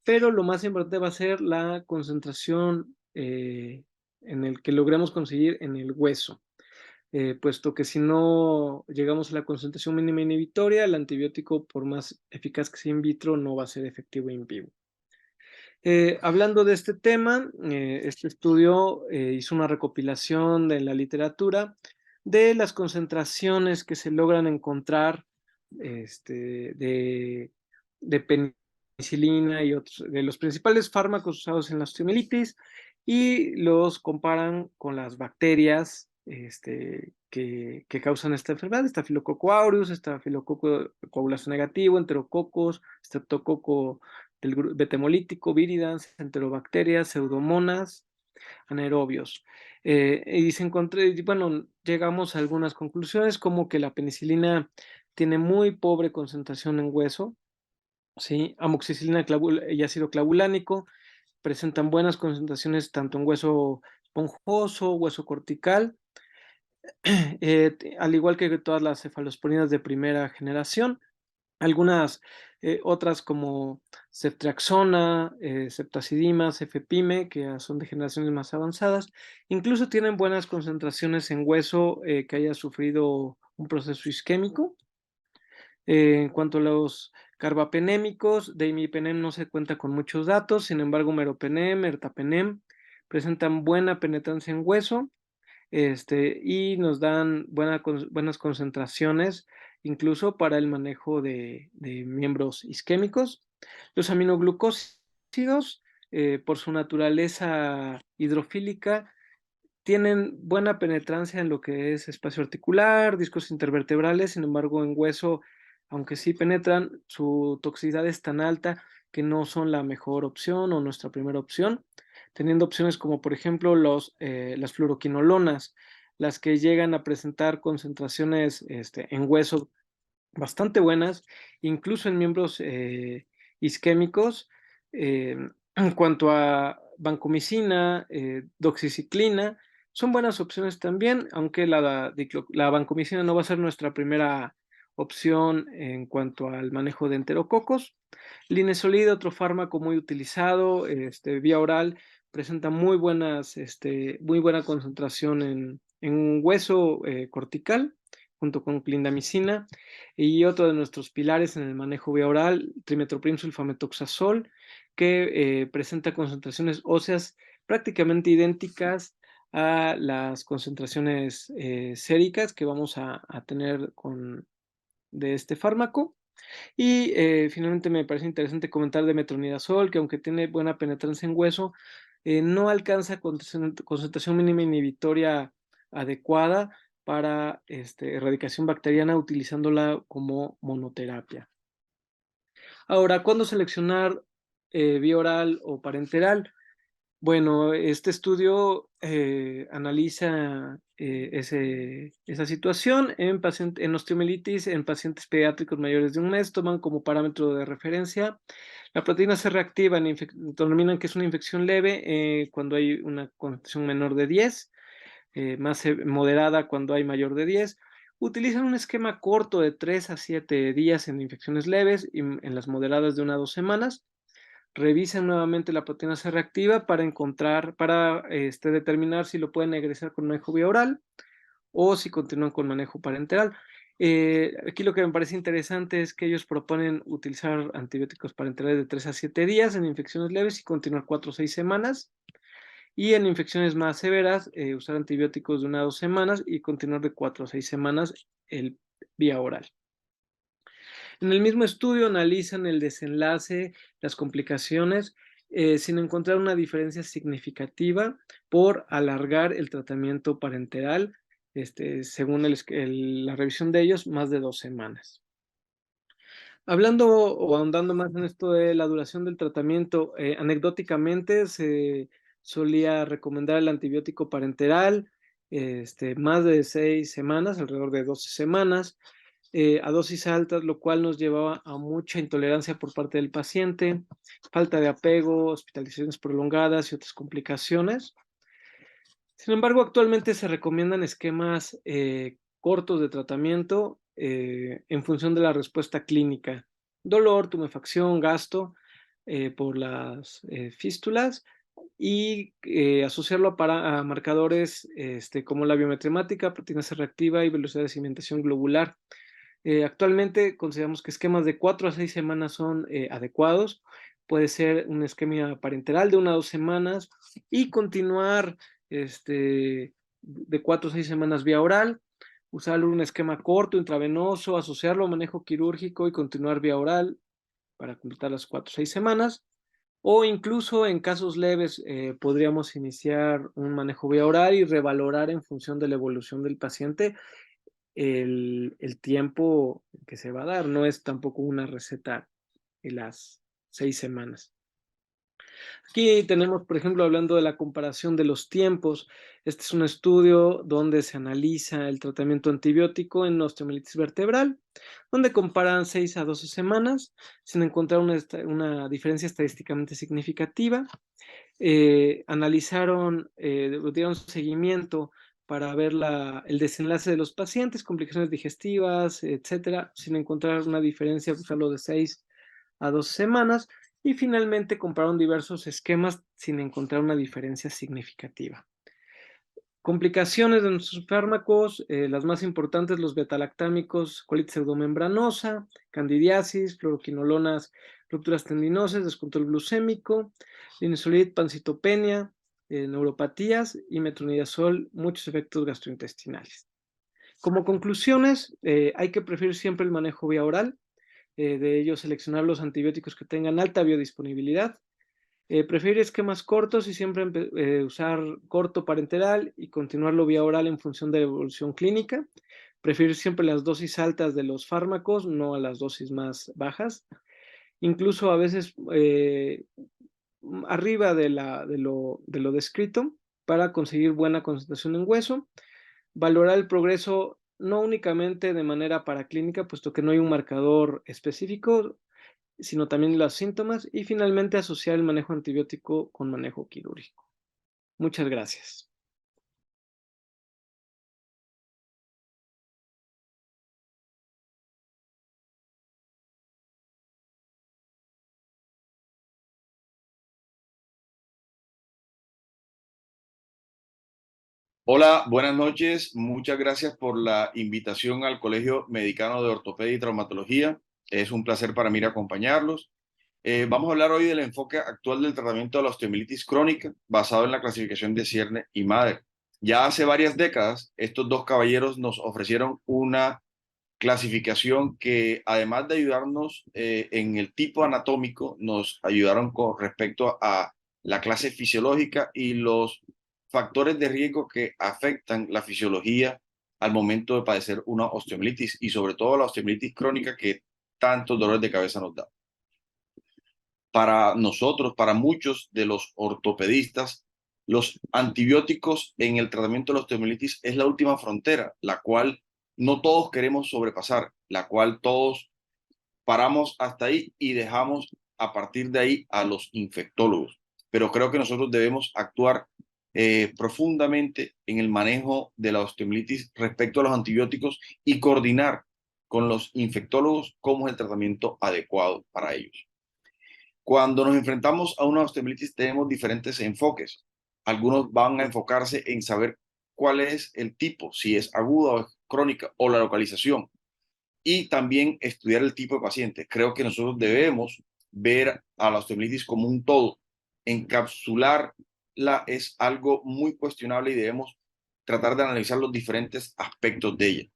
pero lo más importante va a ser la concentración en el que logremos conseguir en el hueso, puesto que si no llegamos a la concentración mínima inhibitoria, el antibiótico, por más eficaz que sea in vitro, no va a ser efectivo in vivo. Hablando de este tema, este estudio hizo una recopilación de la literatura de las concentraciones que se logran encontrar de penicilina y otros de los principales fármacos usados en la osteomielitis, y los comparan con las bacterias que causan esta enfermedad: Staphylococcus aureus, Staphylococcus coagulasa negativo, Enterococos, Streptococo del betemolítico, viridans, enterobacterias, pseudomonas, anaerobios. Bueno, llegamos a algunas conclusiones, como que la penicilina tiene muy pobre concentración en hueso, ¿sí? Amoxicilina y ácido clavulánico presentan buenas concentraciones tanto en hueso esponjoso, hueso cortical, al igual que todas las cefalosporinas de primera generación. Algunas otras, como ceftriaxona, ceftazidima, cefepime, que son de generaciones más avanzadas, incluso tienen buenas concentraciones en hueso que haya sufrido un proceso isquémico. En cuanto a los carbapenémicos, de imipenem no se cuenta con muchos datos. Sin embargo, meropenem, ertapenem presentan buena penetrancia en hueso, y nos dan buenas concentraciones, incluso para el manejo de miembros isquémicos. Los aminoglucósidos por su naturaleza hidrofílica, tienen buena penetrancia en lo que es espacio articular, discos intervertebrales. Sin embargo, en hueso, aunque sí penetran, su toxicidad es tan alta que no son la mejor opción o nuestra primera opción, teniendo opciones como por ejemplo las fluoroquinolonas, las que llegan a presentar concentraciones en hueso bastante buenas, incluso en miembros isquémicos. En cuanto a vancomicina, doxiciclina, son buenas opciones también, aunque la vancomicina no va a ser nuestra primera opción en cuanto al manejo de enterococos. Linezolid, otro fármaco muy utilizado, vía oral, presenta muy buena concentración en hueso cortical, junto con clindamicina. Y otro de nuestros pilares en el manejo vía oral, trimethoprim sulfametoxazol, que presenta concentraciones óseas prácticamente idénticas a las concentraciones séricas que vamos a tener de este fármaco. Y finalmente me parece interesante comentar de metronidazol, que aunque tiene buena penetrancia en hueso, no alcanza concentración mínima inhibitoria adecuada para erradicación bacteriana, utilizándola como monoterapia. Ahora, ¿cuándo seleccionar vía oral o parenteral? Bueno, este estudio analiza esa situación en osteomielitis en pacientes pediátricos mayores de 1 mes. Toman como parámetro de referencia la proteína C reactiva, determinan que es una infección leve cuando hay una concentración menor de 10, más moderada cuando hay mayor de 10. Utilizan un esquema corto de 3 a 7 días en infecciones leves y en las moderadas de 1 a 2 semanas. Revisan nuevamente la proteína C reactiva para determinar si lo pueden egresar con manejo vía oral o si continúan con manejo parenteral. Aquí lo que me parece interesante es que ellos proponen utilizar antibióticos parenterales de 3 a 7 días en infecciones leves y continuar 4 o 6 semanas. Y en infecciones más severas, usar antibióticos de 1 a 2 semanas y continuar de 4 a 6 semanas vía oral. En el mismo estudio analizan el desenlace, las complicaciones, sin encontrar una diferencia significativa por alargar el tratamiento parenteral, según la revisión de ellos, más de 2 semanas. Hablando o ahondando más en esto de la duración del tratamiento, anecdóticamente se solía recomendar el antibiótico parenteral más de 6 semanas, alrededor de 12 semanas, a dosis altas, lo cual nos llevaba a mucha intolerancia por parte del paciente, falta de apego, hospitalizaciones prolongadas y otras complicaciones. Sin embargo, actualmente se recomiendan esquemas cortos de tratamiento en función de la respuesta clínica. Dolor, tumefacción, gasto por las fístulas y asociarlo a marcadores como la biometría hemática, proteína C reactiva y velocidad de sedimentación globular. Actualmente consideramos que esquemas de 4 a 6 semanas son adecuados. Puede ser un esquema parenteral de 1 a 2 semanas y continuar de 4 a 6 semanas vía oral, usar un esquema corto, intravenoso, asociarlo a manejo quirúrgico y continuar vía oral para completar las 4 o 6 semanas. O incluso en casos leves podríamos iniciar un manejo vía oral y revalorar en función de la evolución del paciente el tiempo que se va a dar. No es tampoco una receta de las 6 semanas. Aquí tenemos, por ejemplo, hablando de la comparación de los tiempos. Este es un estudio donde se analiza el tratamiento antibiótico en osteomielitis vertebral, donde comparan 6 a 12 semanas sin encontrar una diferencia estadísticamente significativa. Dieron seguimiento para ver el desenlace de los pacientes, complicaciones digestivas, etcétera, sin encontrar una diferencia, usarlo de 6 a 12 semanas. Y finalmente compararon diversos esquemas sin encontrar una diferencia significativa. Complicaciones de nuestros fármacos, las más importantes, los betalactámicos, colitis pseudomembranosa, candidiasis, fluoroquinolonas, rupturas tendinosas, descontrol glucémico, linezolid, pancitopenia, neuropatías y metronidazol, muchos efectos gastrointestinales. Como conclusiones, hay que preferir siempre el manejo vía oral, de ello seleccionar los antibióticos que tengan alta biodisponibilidad, Preferir esquemas cortos y siempre usar corto parenteral y continuarlo vía oral en función de la evolución clínica. Preferir siempre las dosis altas de los fármacos, no a las dosis más bajas. Incluso a veces arriba de lo descrito para conseguir buena concentración en hueso. Valorar el progreso no únicamente de manera paraclínica, puesto que no hay un marcador específico, sino también los síntomas, y finalmente asociar el manejo antibiótico con manejo quirúrgico. Muchas gracias. Hola, buenas noches. Muchas gracias por la invitación al Colegio Mexicano de Ortopedia y Traumatología. Es un placer para mí acompañarlos. Vamos a hablar hoy del enfoque actual del tratamiento de la osteomielitis crónica basado en la clasificación de Cierne y Mader. Ya hace varias décadas, estos dos caballeros nos ofrecieron una clasificación que, además de ayudarnos en el tipo anatómico, nos ayudaron con respecto a la clase fisiológica y los factores de riesgo que afectan la fisiología al momento de padecer una osteomielitis y sobre todo la osteomielitis crónica que tantos dolores de cabeza nos da. Para nosotros, para muchos de los ortopedistas, los antibióticos en el tratamiento de la osteomielitis es la última frontera, la cual no todos queremos sobrepasar, la cual todos paramos hasta ahí y dejamos a partir de ahí a los infectólogos. Pero creo que nosotros debemos actuar profundamente en el manejo de la osteomielitis respecto a los antibióticos y coordinar con los infectólogos cómo es el tratamiento adecuado para ellos. Cuando nos enfrentamos a una osteomielitis tenemos diferentes enfoques. Algunos van a enfocarse en saber cuál es el tipo, si es aguda o es crónica o la localización. Y también estudiar el tipo de paciente. Creo que nosotros debemos ver a la osteomielitis como un todo. Encapsularla es algo muy cuestionable y debemos tratar de analizar los diferentes aspectos de ella.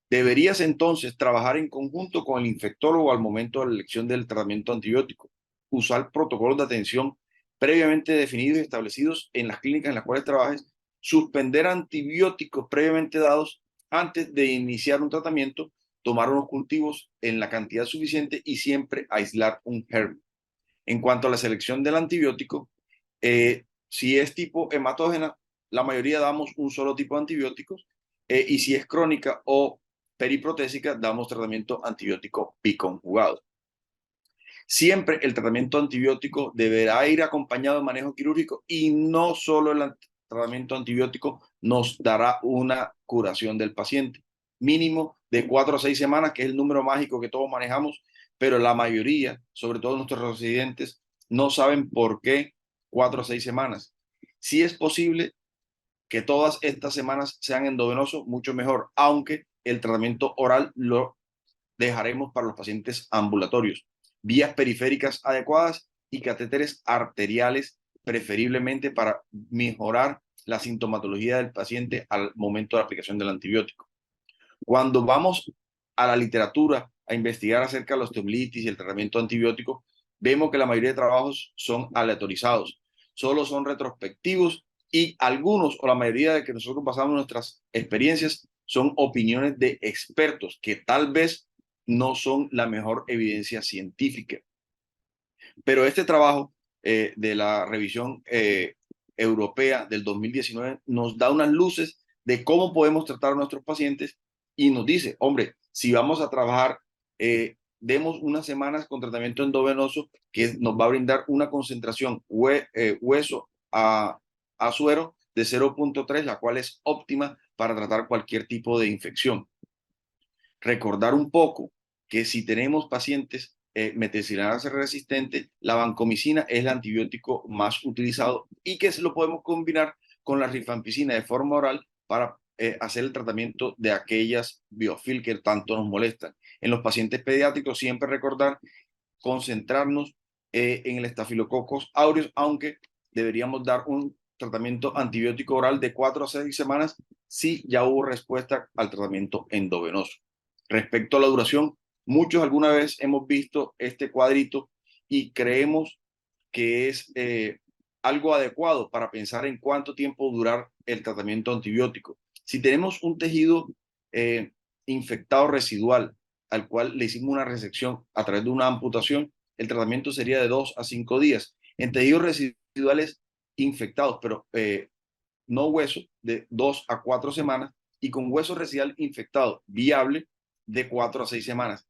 Deberías entonces trabajar en conjunto con el infectólogo al momento de la elección del tratamiento antibiótico. Usar protocolos de atención previamente definidos y establecidos en las clínicas en las cuales trabajes. Suspender antibióticos previamente dados antes de iniciar un tratamiento. Tomar unos cultivos en la cantidad suficiente y siempre aislar un germen. En cuanto a la selección del antibiótico, si es tipo hematógena, la mayoría damos un solo tipo de antibióticos y si es crónica o periprotésica, damos tratamiento antibiótico biconjugado. Siempre el tratamiento antibiótico deberá ir acompañado de manejo quirúrgico y no solo el tratamiento antibiótico nos dará una curación del paciente. Mínimo de 4 a 6 semanas, que es el número mágico que todos manejamos, pero la mayoría, sobre todo nuestros residentes, no saben por qué 4 a 6 semanas. Si es posible que todas estas semanas sean endovenosos, mucho mejor, aunque el tratamiento oral lo dejaremos para los pacientes ambulatorios. Vías periféricas adecuadas y catéteres arteriales, preferiblemente para mejorar la sintomatología del paciente al momento de la aplicación del antibiótico. Cuando vamos a la literatura a investigar acerca de la osteomielitis y el tratamiento antibiótico, vemos que la mayoría de trabajos son aleatorizados, solo son retrospectivos y algunos o la mayoría de que nosotros basamos nuestras experiencias son opiniones de expertos que tal vez no son la mejor evidencia científica. Pero este trabajo de la revisión europea del 2019 nos da unas luces de cómo podemos tratar a nuestros pacientes y nos dice, hombre, si vamos a trabajar, demos unas semanas con tratamiento endovenoso que nos va a brindar una concentración hueso a suero de 0.3, la cual es óptima para tratar cualquier tipo de infección. Recordar un poco que si tenemos pacientes meticilinadas resistentes, la vancomicina es el antibiótico más utilizado y que se lo podemos combinar con la rifampicina de forma oral para hacer el tratamiento de aquellas biofil que tanto nos molestan. En los pacientes pediátricos siempre recordar concentrarnos en el Staphylococcus aureus, aunque deberíamos dar un tratamiento antibiótico oral de 4 a 6 semanas si ya hubo respuesta al tratamiento endovenoso. Respecto a la duración, muchos alguna vez hemos visto este cuadrito y creemos que es algo adecuado para pensar en cuánto tiempo durar el tratamiento antibiótico. Si tenemos un tejido infectado residual al cual le hicimos una resección a través de una amputación, el tratamiento sería de 2 a 5 días. En tejidos residuales infectados, pero no hueso, de 2 a 4 semanas, y con hueso residual infectado viable de 4 a 6 semanas.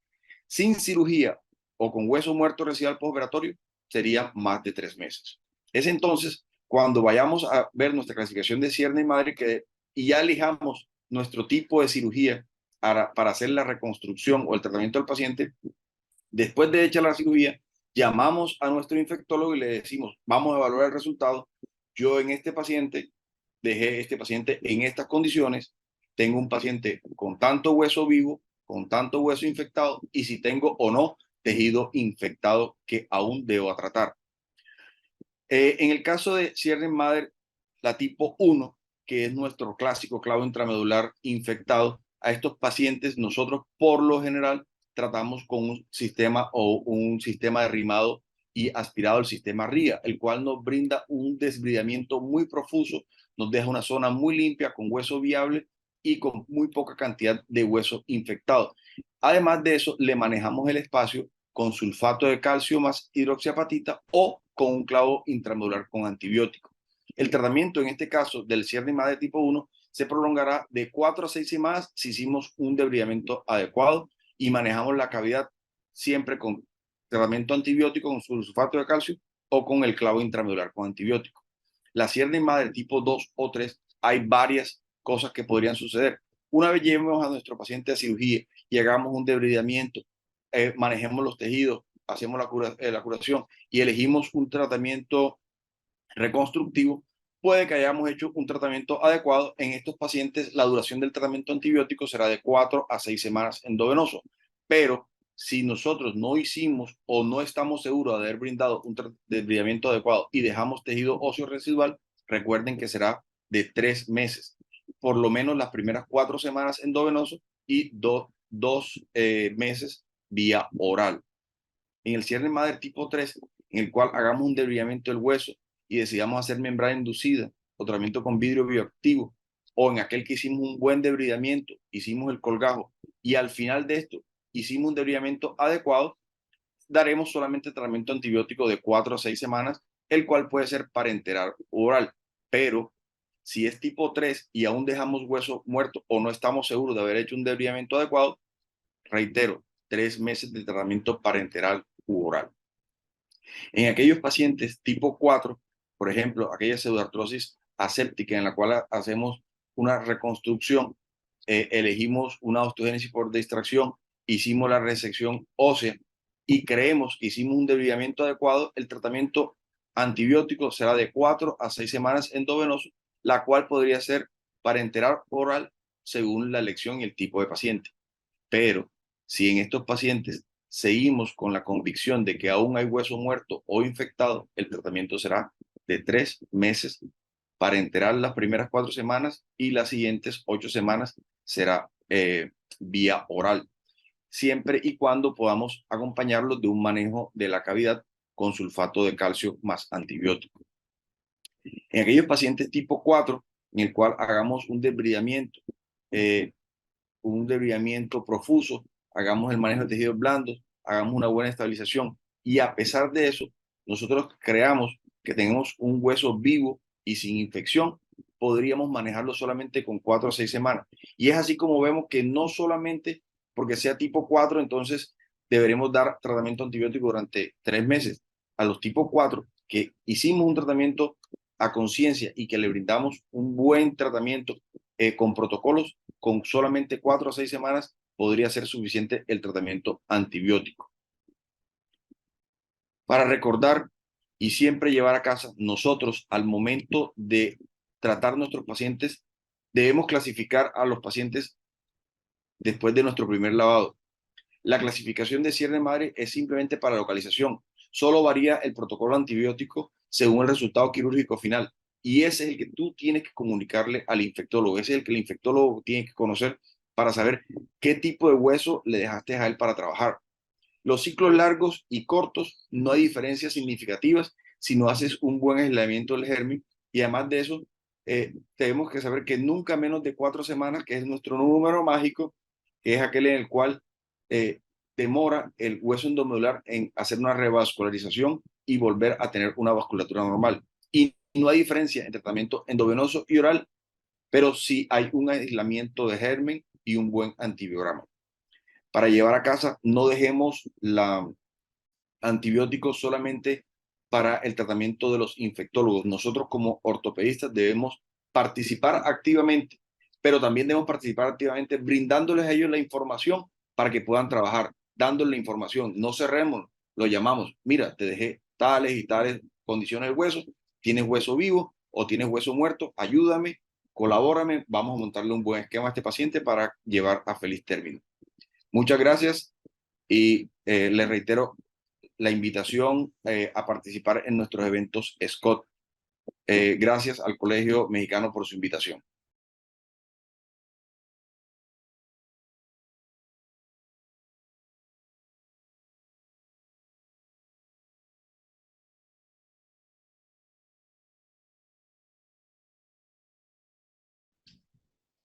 Sin cirugía o con hueso muerto residual postoperatorio sería más de 3 meses. Es entonces cuando vayamos a ver nuestra clasificación de cierre y madre y ya elijamos nuestro tipo de cirugía para hacer la reconstrucción o el tratamiento del paciente. Después de hecha la cirugía, llamamos a nuestro infectólogo y le decimos, vamos a evaluar el resultado. Yo en este paciente, dejé este paciente en estas condiciones, tengo un paciente con tanto hueso vivo, con tanto hueso infectado, y si tengo o no tejido infectado que aún debo tratar. En el caso de cierre madre, la tipo 1, que es nuestro clásico clavo intramedular infectado, a estos pacientes nosotros por lo general tratamos con un sistema derrimado y aspirado al sistema RIA, el cual nos brinda un desbridamiento muy profuso, nos deja una zona muy limpia con hueso viable y con muy poca cantidad de hueso infectado. Además de eso, le manejamos el espacio con sulfato de calcio más hidroxiapatita o con un clavo intramedular con antibiótico. El tratamiento en este caso del cierre madre tipo 1 se prolongará de 4 a 6 semanas si hicimos un debridamiento adecuado y manejamos la cavidad siempre con tratamiento antibiótico con sulfato de calcio o con el clavo intramedular con antibiótico. La cierre madre tipo 2 o 3, hay varias cosas que podrían suceder. Una vez llevemos a nuestro paciente a cirugía y hagamos un debridamiento, manejemos los tejidos, hacemos la curación y elegimos un tratamiento reconstructivo, puede que hayamos hecho un tratamiento adecuado. En estos pacientes, la duración del tratamiento antibiótico será de 4 a 6 semanas endovenoso. Pero si nosotros no hicimos o no estamos seguros de haber brindado un debridamiento adecuado y dejamos tejido óseo residual, recuerden que será de 3 meses. Por lo menos las primeras 4 semanas endovenoso y 2 meses vía oral. En el cierre madre tipo 3, en el cual hagamos un debridamiento del hueso y decidamos hacer membrana inducida o tratamiento con vidrio bioactivo, o en aquel que hicimos un buen debridamiento, hicimos el colgajo y al final de esto hicimos un debridamiento adecuado, daremos solamente tratamiento antibiótico de 4 a 6 semanas, el cual puede ser parenteral oral. Pero si es tipo 3 y aún dejamos hueso muerto o no estamos seguros de haber hecho un debridamiento adecuado, reitero, 3 meses de tratamiento parenteral u oral. En aquellos pacientes tipo 4, por ejemplo, aquella pseudoartrosis aséptica en la cual hacemos una reconstrucción, elegimos una osteogénesis por distracción, hicimos la resección ósea y creemos que hicimos un debridamiento adecuado, el tratamiento antibiótico será de 4 a 6 semanas endovenoso, la cual podría ser parenteral oral según la elección y el tipo de paciente. Pero si en estos pacientes seguimos con la convicción de que aún hay hueso muerto o infectado, el tratamiento será de 3 meses parenteral las primeras 4 semanas y las siguientes 8 semanas será vía oral, siempre y cuando podamos acompañarlo de un manejo de la cavidad con sulfato de calcio más antibiótico. En aquellos pacientes tipo 4, en el cual hagamos un debridamiento profuso, hagamos el manejo de tejidos blandos, hagamos una buena estabilización y a pesar de eso, nosotros creamos que tenemos un hueso vivo y sin infección, podríamos manejarlo solamente con 4 a 6 semanas. Y es así como vemos que no solamente porque sea tipo 4, entonces deberemos dar tratamiento antibiótico durante 3 meses. A los tipo 4 que hicimos un tratamiento a conciencia y que le brindamos un buen tratamiento con protocolos, con solamente 4 a 6 semanas podría ser suficiente el tratamiento antibiótico. Para recordar y siempre llevar a casa, nosotros al momento de tratar nuestros pacientes, debemos clasificar a los pacientes después de nuestro primer lavado. La clasificación de cierre madre es simplemente para localización. Solo varía el protocolo antibiótico según el resultado quirúrgico final. Y ese es el que tú tienes que comunicarle al infectólogo. Ese es el que el infectólogo tiene que conocer para saber qué tipo de hueso le dejaste a él para trabajar. Los ciclos largos y cortos no hay diferencias significativas si no haces un buen aislamiento del germen. Y además de eso, tenemos que saber que nunca menos de 4 semanas, que es nuestro número mágico, que es aquel en el cual demora el hueso endomedular en hacer una revascularización y volver a tener una vasculatura normal. Y no hay diferencia entre tratamiento endovenoso y oral, pero sí hay un aislamiento de germen y un buen antibiograma. Para llevar a casa, no dejemos la antibiótico solamente para el tratamiento de los infectólogos. Nosotros como ortopedistas debemos participar activamente, pero también debemos participar activamente brindándoles a ellos la información para que puedan trabajar, dándoles la información. No cerremos, lo llamamos, mira, te dejé tales y tales condiciones del hueso, tienes hueso vivo o tienes hueso muerto, ayúdame, colabórame, vamos a montarle un buen esquema a este paciente para llevar a feliz término. Muchas gracias y les reitero la invitación a participar en nuestros eventos Scott. Gracias al Colegio Mexicano por su invitación.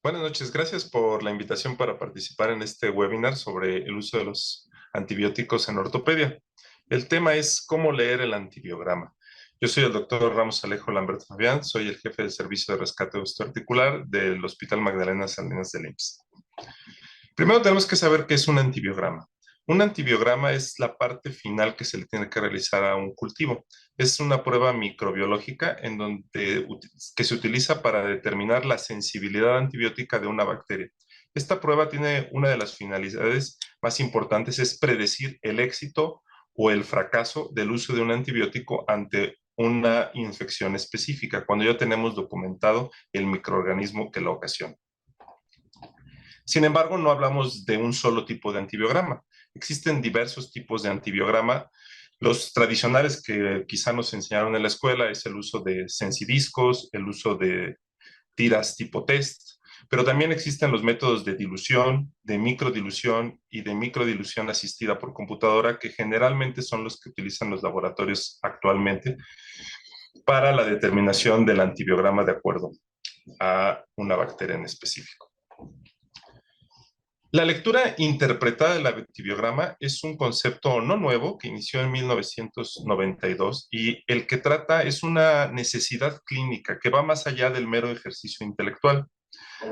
Buenas noches, gracias por la invitación para participar en este webinar sobre el uso de los antibióticos en ortopedia. El tema es cómo leer el antibiograma. Yo soy el doctor Ramos Alejo Lamberto Fabián, soy el jefe del Servicio de Rescate Osteoarticular del Hospital Magdalena Salinas del IMSS. Primero tenemos que saber qué es un antibiograma. Un antibiograma es la parte final que se le tiene que realizar a un cultivo. Es una prueba microbiológica que se utiliza para determinar la sensibilidad antibiótica de una bacteria. Esta prueba tiene una de las finalidades más importantes, es predecir el éxito o el fracaso del uso de un antibiótico ante una infección específica, cuando ya tenemos documentado el microorganismo que la ocasiona. Sin embargo, no hablamos de un solo tipo de antibiograma. Existen diversos tipos de antibiograma. Los tradicionales que quizá nos enseñaron en la escuela es el uso de sensidiscos, el uso de tiras tipo test, pero también existen los métodos de dilución, de microdilución y de microdilución asistida por computadora, que generalmente son los que utilizan los laboratorios actualmente para la determinación del antibiograma de acuerdo a una bacteria en específico. La lectura interpretada del antibiograma es un concepto no nuevo que inició en 1992 y el que trata es una necesidad clínica que va más allá del mero ejercicio intelectual.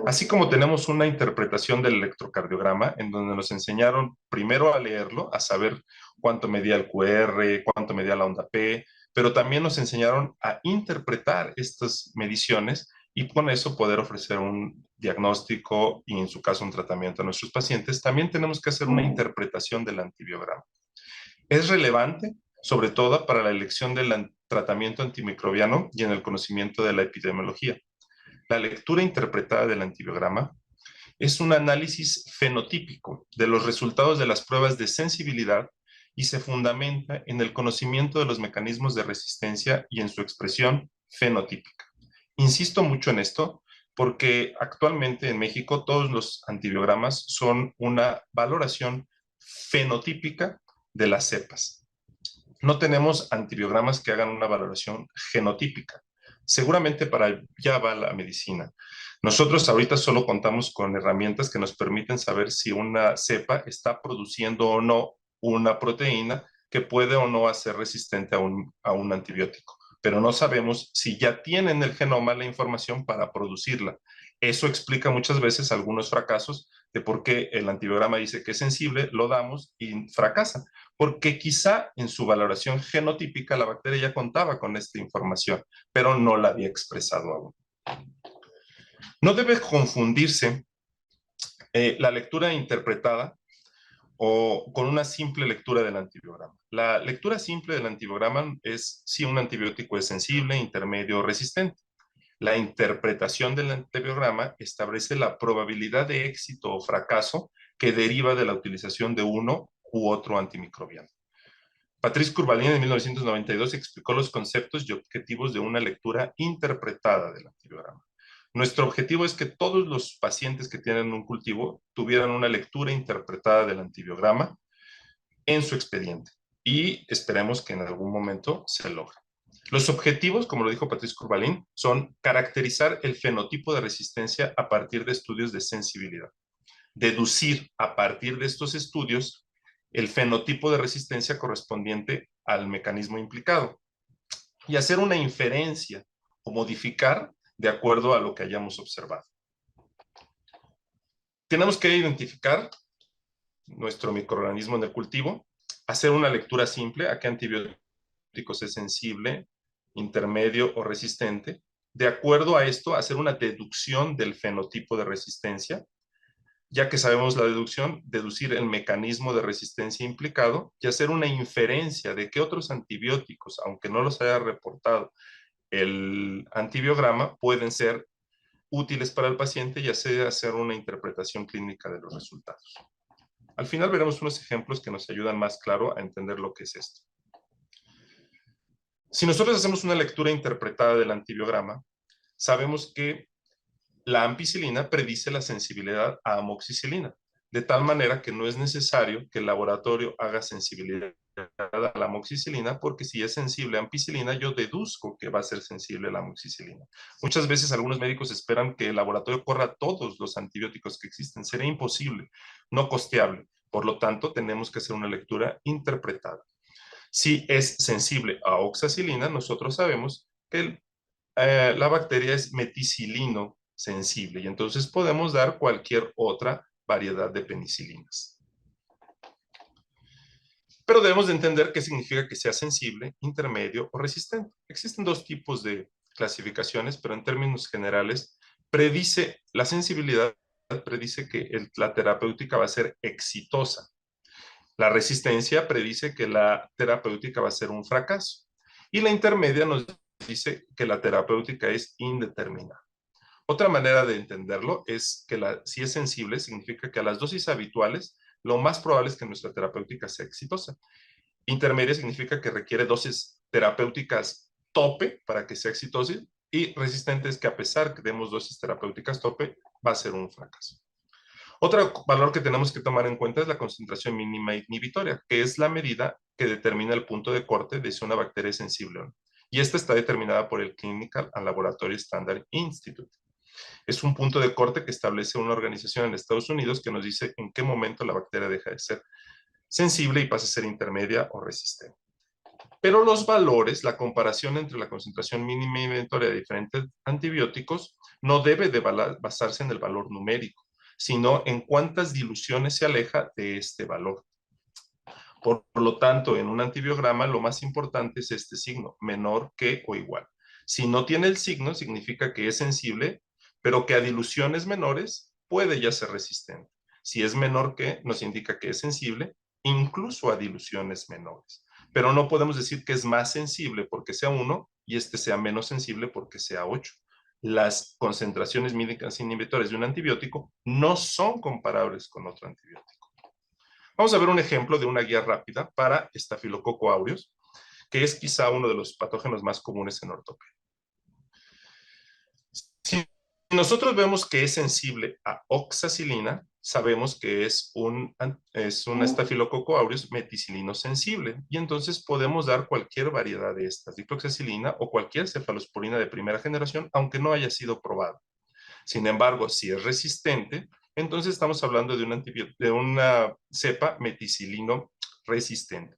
Así como tenemos una interpretación del electrocardiograma en donde nos enseñaron primero a leerlo, a saber cuánto medía el QR, cuánto medía la onda P, pero también nos enseñaron a interpretar estas mediciones y con eso poder ofrecer un diagnóstico y en su caso un tratamiento a nuestros pacientes. También tenemos que hacer una interpretación del antibiograma. Es relevante, sobre todo para la elección del tratamiento antimicrobiano y en el conocimiento de la epidemiología. La lectura interpretada del antibiograma es un análisis fenotípico de los resultados de las pruebas de sensibilidad y se fundamenta en el conocimiento de los mecanismos de resistencia y en su expresión fenotípica. Insisto mucho en esto porque actualmente en México todos los antibiogramas son una valoración fenotípica de las cepas. No tenemos antibiogramas que hagan una valoración genotípica. Seguramente para allá va la medicina. Nosotros ahorita solo contamos con herramientas que nos permiten saber si una cepa está produciendo o no una proteína que puede o no hacer resistente a un antibiótico, pero no sabemos si ya tienen el genoma la información para producirla. Eso explica muchas veces algunos fracasos de por qué el antibiograma dice que es sensible, lo damos y fracasa, porque quizá en su valoración genotípica la bacteria ya contaba con esta información, pero no la había expresado aún. No debe confundirse la lectura interpretada o con una simple lectura del antibiograma. La lectura simple del antibiograma es si un antibiótico es sensible, intermedio o resistente. La interpretación del antibiograma establece la probabilidad de éxito o fracaso que deriva de la utilización de uno u otro antimicrobiano. Patrice Courbalin en 1992 explicó los conceptos y objetivos de una lectura interpretada del antibiograma. Nuestro objetivo es que todos los pacientes que tienen un cultivo tuvieran una lectura interpretada del antibiograma en su expediente y esperemos que en algún momento se logre. Los objetivos, como lo dijo Patrice Courbalin, son caracterizar el fenotipo de resistencia a partir de estudios de sensibilidad. Deducir a partir de estos estudios el fenotipo de resistencia correspondiente al mecanismo implicado y hacer una inferencia o modificar de acuerdo a lo que hayamos observado. Tenemos que identificar nuestro microorganismo en el cultivo, hacer una lectura simple a qué antibióticos es sensible, intermedio o resistente. De acuerdo a esto, hacer una deducción del fenotipo de resistencia. Ya que sabemos la deducción, deducir el mecanismo de resistencia implicado y hacer una inferencia de qué otros antibióticos, aunque no los haya reportado el antibiograma, pueden ser útiles para el paciente y así hacer una interpretación clínica de los resultados. Al final veremos unos ejemplos que nos ayudan más claro a entender lo que es esto. Si nosotros hacemos una lectura interpretada del antibiograma, sabemos que la ampicilina predice la sensibilidad a amoxicilina, de tal manera que no es necesario que el laboratorio haga sensibilidad a la amoxicilina, porque si es sensible a ampicilina, yo deduzco que va a ser sensible a la amoxicilina. Muchas veces algunos médicos esperan que el laboratorio corra todos los antibióticos que existen. Sería imposible, no costeable. Por lo tanto, tenemos que hacer una lectura interpretada. Si es sensible a oxacilina, nosotros sabemos que la bacteria es meticilino sensible y entonces podemos dar cualquier otra variedad de penicilinas. Pero debemos de entender qué significa que sea sensible, intermedio o resistente. Existen dos tipos de clasificaciones, pero en términos generales, la sensibilidad predice que la terapéutica va a ser exitosa. La resistencia predice que la terapéutica va a ser un fracaso. Y la intermedia nos dice que la terapéutica es indeterminada. Otra manera de entenderlo es que si es sensible, significa que a las dosis habituales, lo más probable es que nuestra terapéutica sea exitosa. Intermedia significa que requiere dosis terapéuticas tope para que sea exitosa, y resistente es que a pesar que demos dosis terapéuticas tope, va a ser un fracaso. Otro valor que tenemos que tomar en cuenta es la concentración mínima inhibitoria, que es la medida que determina el punto de corte de si una bacteria es sensible o no. Y esta está determinada por el Clinical and Laboratory Standard Institute. Es un punto de corte que establece una organización en Estados Unidos que nos dice en qué momento la bacteria deja de ser sensible y pasa a ser intermedia o resistente. Pero los valores, la comparación entre la concentración mínima inhibitoria de diferentes antibióticos, no debe de basarse en el valor numérico, sino en cuántas diluciones se aleja de este valor. Por lo tanto, en un antibiograma lo más importante es este signo, menor que o igual. Si no tiene el signo, significa que es sensible, pero que a diluciones menores puede ya ser resistente. Si es menor que, nos indica que es sensible, incluso a diluciones menores. Pero no podemos decir que es más sensible porque sea 1 y este sea menos sensible porque sea 8. Las concentraciones mínimas inhibitores de un antibiótico no son comparables con otro antibiótico. Vamos a ver un ejemplo de una guía rápida para Staphylococcus aureus, que es quizá uno de los patógenos más comunes en ortopedia. Si nosotros vemos que es sensible a oxacilina, sabemos que es un Staphylococcus aureus meticilino sensible, y entonces podemos dar cualquier variedad de estas, dicloxacilina o cualquier cefalosporina de primera generación, aunque no haya sido probado. Sin embargo, si es resistente, entonces estamos hablando de una cepa meticilino resistente.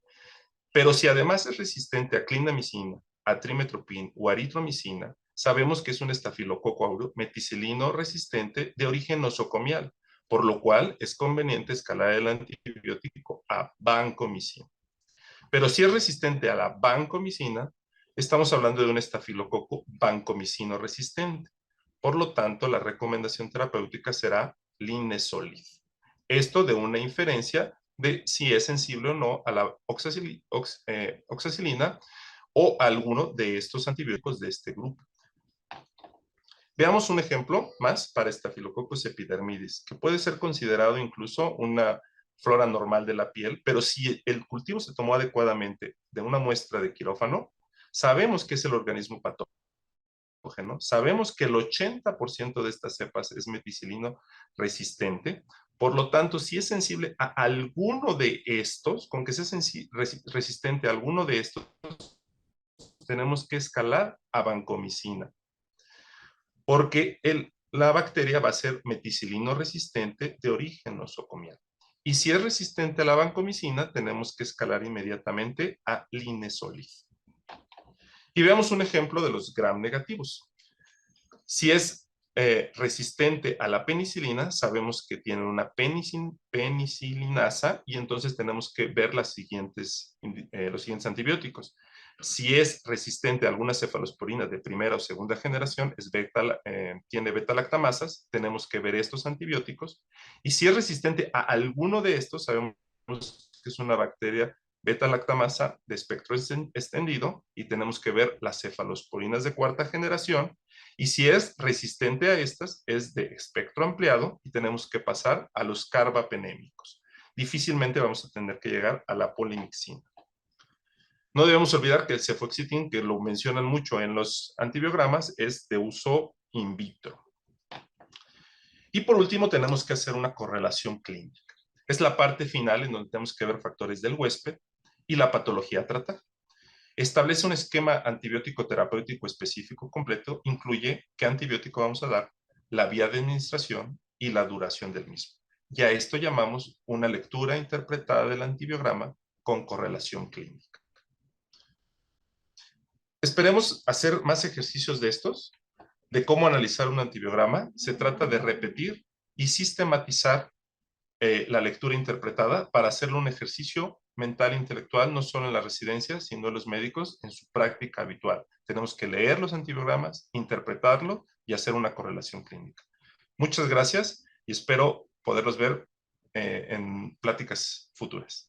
Pero si además es resistente a clindamicina, a trimetoprim o a eritromicina, sabemos que es un Staphylococcus aureus meticilino resistente de origen nosocomial, por lo cual es conveniente escalar el antibiótico a vancomicina. Pero si es resistente a la vancomicina, estamos hablando de un Staphylococcus vancomicino resistente. Por lo tanto, la recomendación terapéutica será linezolid. Esto de una inferencia de si es sensible o no a la oxacilina o a alguno de estos antibióticos de este grupo. Veamos un ejemplo más para Staphylococcus epidermidis, que puede ser considerado incluso una flora normal de la piel, pero si el cultivo se tomó adecuadamente de una muestra de quirófano, sabemos que es el organismo patógeno. Sabemos que el 80% de estas cepas es meticilino resistente. Por lo tanto, si es sensible a alguno de estos, con que sea resistente a alguno de estos, tenemos que escalar a vancomicina, porque la bacteria va a ser meticilino resistente de origen nosocomial. Y si es resistente a la vancomicina, tenemos que escalar inmediatamente a linezolid. Y veamos un ejemplo de los gram negativos. Si es resistente a la penicilina, sabemos que tiene una penicilinasa y entonces tenemos que ver los siguientes antibióticos. Si es resistente a alguna cefalosporina de primera o segunda generación, tiene beta-lactamasas, tenemos que ver estos antibióticos. Y si es resistente a alguno de estos, sabemos que es una bacteria beta-lactamasa de espectro extendido y tenemos que ver las cefalosporinas de cuarta generación. Y si es resistente a estas, es de espectro ampliado y tenemos que pasar a los carbapenémicos. Difícilmente vamos a tener que llegar a la polimixina. No debemos olvidar que el cefoxitin, que lo mencionan mucho en los antibiogramas, es de uso in vitro. Y por último, tenemos que hacer una correlación clínica. Es la parte final en donde tenemos que ver factores del huésped y la patología a tratar. Establece un esquema antibiótico terapéutico específico completo, incluye qué antibiótico vamos a dar, la vía de administración y la duración del mismo. Y a esto llamamos una lectura interpretada del antibiograma con correlación clínica. Esperemos hacer más ejercicios de estos, de cómo analizar un antibiograma. Se trata de repetir y sistematizar la lectura interpretada para hacerlo un ejercicio mental e intelectual, no solo en la residencia, sino en los médicos en su práctica habitual. Tenemos que leer los antibiogramas, interpretarlo y hacer una correlación clínica. Muchas gracias y espero poderlos ver en pláticas futuras.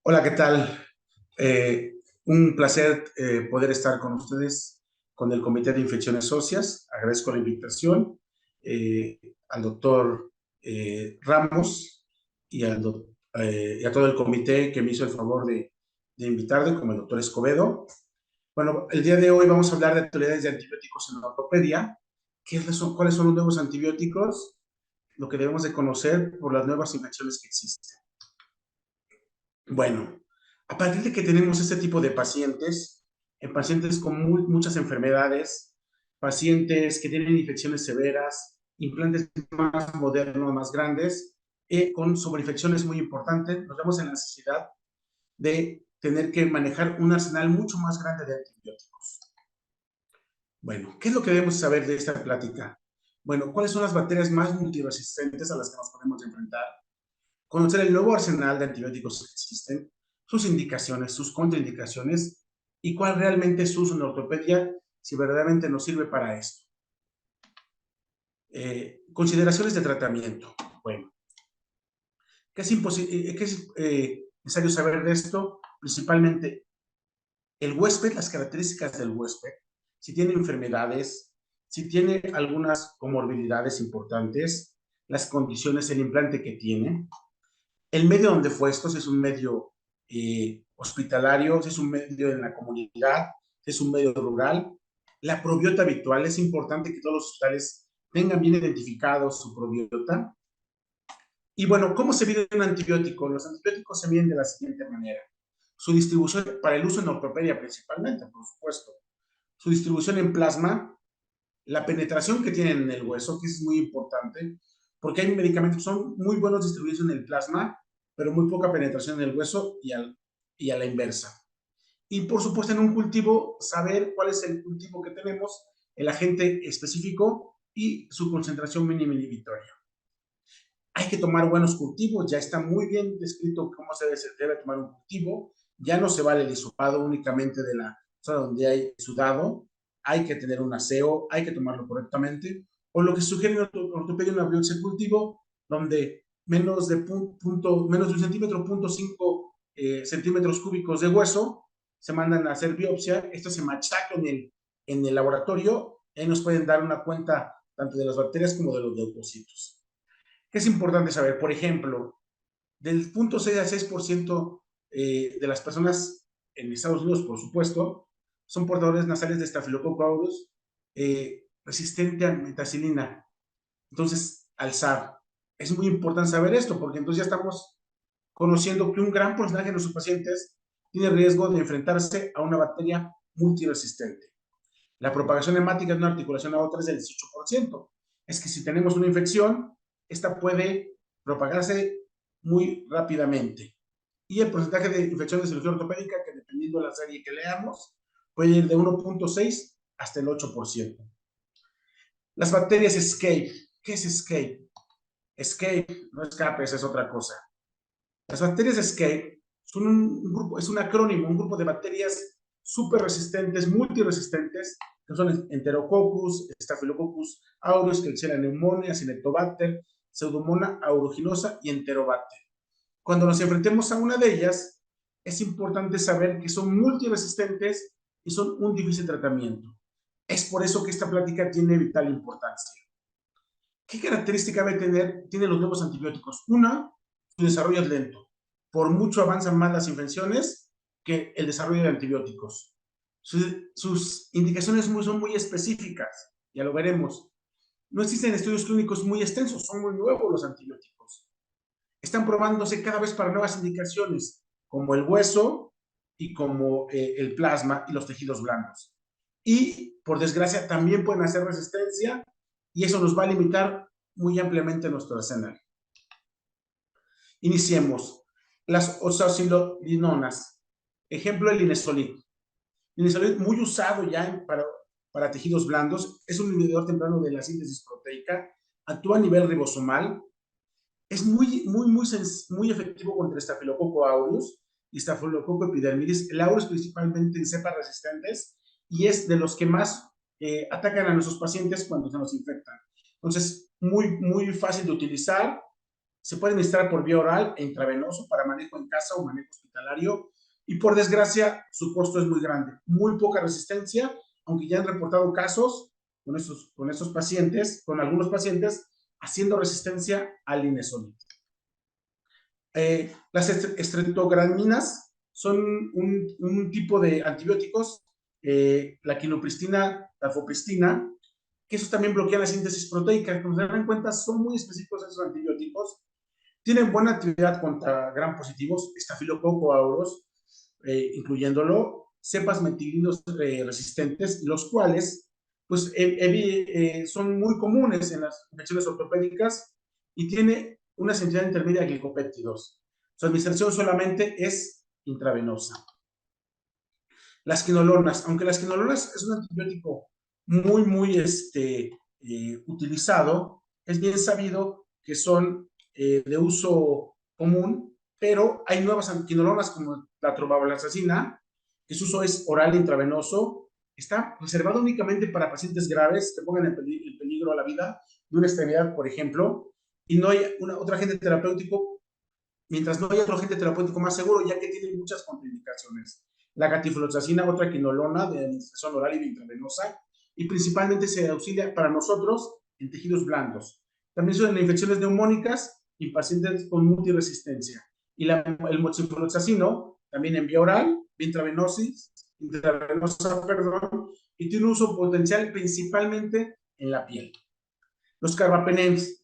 Hola, ¿qué tal? Un placer poder estar con ustedes, con el Comité de Infecciones Óseas. Agradezco la invitación al doctor Ramos y a todo el comité que me hizo el favor de invitarme, como el doctor Escobedo. Bueno, el día de hoy vamos a hablar de actualidades de antibióticos en la ortopedia. ¿Cuáles son los nuevos antibióticos? Lo que debemos de conocer por las nuevas infecciones que existen. Bueno, a partir de que tenemos este tipo de pacientes, en pacientes con muchas enfermedades, pacientes que tienen infecciones severas, implantes más modernos, más grandes, con sobreinfecciones muy importantes, nos vemos en la necesidad de tener que manejar un arsenal mucho más grande de antibióticos. Bueno, ¿qué es lo que debemos saber de esta plática? Bueno, ¿cuáles son las bacterias más multiresistentes a las que nos podemos enfrentar? Conocer el nuevo arsenal de antibióticos que existen, sus indicaciones, sus contraindicaciones y cuál realmente es su uso en ortopedia, si verdaderamente nos sirve para esto. Consideraciones de tratamiento. Bueno, ¿qué es necesario saber de esto? Principalmente el huésped, las características del huésped, si tiene enfermedades, si tiene algunas comorbilidades importantes, las condiciones, el implante que tiene. El medio donde fue esto, si es un medio hospitalario, si es un medio en la comunidad, si es un medio rural. La probiota habitual, es importante que todos los hospitales tengan bien identificado su probiota. Y bueno, ¿cómo se mide un antibiótico? Los antibióticos se miden de la siguiente manera. Su distribución para el uso en ortopedia principalmente, por supuesto. Su distribución en plasma, la penetración que tienen en el hueso, que es muy importante, porque hay medicamentos que son muy buenos distribuidos en el plasma, pero muy poca penetración en el hueso y a la inversa. Y por supuesto en un cultivo, saber cuál es el cultivo que tenemos, el agente específico y su concentración mínima inhibitoria. Hay que tomar buenos cultivos, ya está muy bien descrito cómo se debe tomar un cultivo, ya no se vale el hisopado únicamente de la zona donde hay sudado, hay que tener un aseo, hay que tomarlo correctamente, o lo que sugiere en ortopedia una biopsia cultivo, donde menos de un centímetro, 0.5 centímetros cúbicos de hueso, se mandan a hacer biopsia, esto se machaca en el laboratorio, y nos pueden dar una cuenta tanto de las bacterias como de los leucocitos. ¿Qué es importante saber? Por ejemplo, del 0.6 a 6% de las personas en Estados Unidos, por supuesto, son portadores nasales de Staphylococcus aureus resistente a metacilina. Entonces, al SAR. Es muy importante saber esto, porque entonces ya estamos conociendo que un gran porcentaje de nuestros pacientes tiene riesgo de enfrentarse a una bacteria multiresistente. La propagación hemática de una articulación a otra es del 18%. Es que si tenemos una infección, esta puede propagarse muy rápidamente. Y el porcentaje de infección de cirugía ortopédica, que dependiendo de la serie que leamos, puede ir de 1.6 hasta el 8%. Las bacterias escape. ¿Qué es escape? Escape, no escape, esa es otra cosa. Las bacterias escape son un grupo, es un acrónimo, un grupo de bacterias súper resistentes, multiresistentes, que son Enterococcus, Staphylococcus aureus, Klebsiella pneumoniae, Acinetobacter, Pseudomonas aeruginosa y Enterobacter. Cuando nos enfrentemos a una de ellas, es importante saber que son multiresistentes y son un difícil tratamiento. Es por eso que esta plática tiene vital importancia. ¿Qué característica tienen los nuevos antibióticos? Una, su desarrollo es lento. Por mucho avanzan más las infecciones que el desarrollo de antibióticos. Sus indicaciones son muy específicas, ya lo veremos. No existen estudios clínicos muy extensos, son muy nuevos los antibióticos. Están probándose cada vez para nuevas indicaciones, como el hueso y como el plasma y los tejidos blandos. Y, por desgracia, también pueden hacer resistencia y eso nos va a limitar muy ampliamente nuestro arsenal. Iniciemos. Las oxazolinonas. Ejemplo, el linezolid. Linezolid muy usado ya para tejidos blandos. Es un inhibidor temprano de la síntesis proteica. Actúa a nivel ribosomal. Es muy efectivo contra Staphylococcus aureus y Staphylococcus epidermidis. El aureus principalmente en cepas resistentes y es de los que más atacan a nuestros pacientes cuando se nos infectan. Entonces, muy fácil de utilizar. Se puede administrar por vía oral e intravenoso para manejo en casa o manejo hospitalario. Y por desgracia, su costo es muy grande. Muy poca resistencia, aunque ya han reportado casos con estos pacientes, con algunos pacientes, haciendo resistencia al linezolid. Las estreptograminas son un tipo de antibióticos, la quinopristina, tafopristina, que esos también bloquean la síntesis proteica. Como se dan cuenta, son muy específicos esos antibióticos. Tienen buena actividad contra gram positivos, Staphylococcus aureus, incluyéndolo, cepas metilinos resistentes, los cuales pues, son muy comunes en las infecciones ortopédicas y tiene una sensibilidad intermedia a glicopéptidos. Su administración solamente es intravenosa. Las quinolonas, aunque las quinolonas es un antibiótico muy utilizado, es bien sabido que son de uso común, pero hay nuevas quinolonas como la trombablasacina, que su uso es oral e intravenoso, está reservado únicamente para pacientes graves que pongan en peligro a la vida de una extremidad, por ejemplo, y no hay otro agente terapéutico, mientras no haya otro agente terapéutico más seguro, ya que tiene muchas contraindicaciones. La catifloxacina, otra quinolona de administración oral y intravenosa, y principalmente se auxilia para nosotros en tejidos blandos. También son en infecciones neumónicas y pacientes con multiresistencia. Y el moxifloxacino, también en vía oral, intravenosa, y tiene un uso potencial principalmente en la piel. Los carbapenens.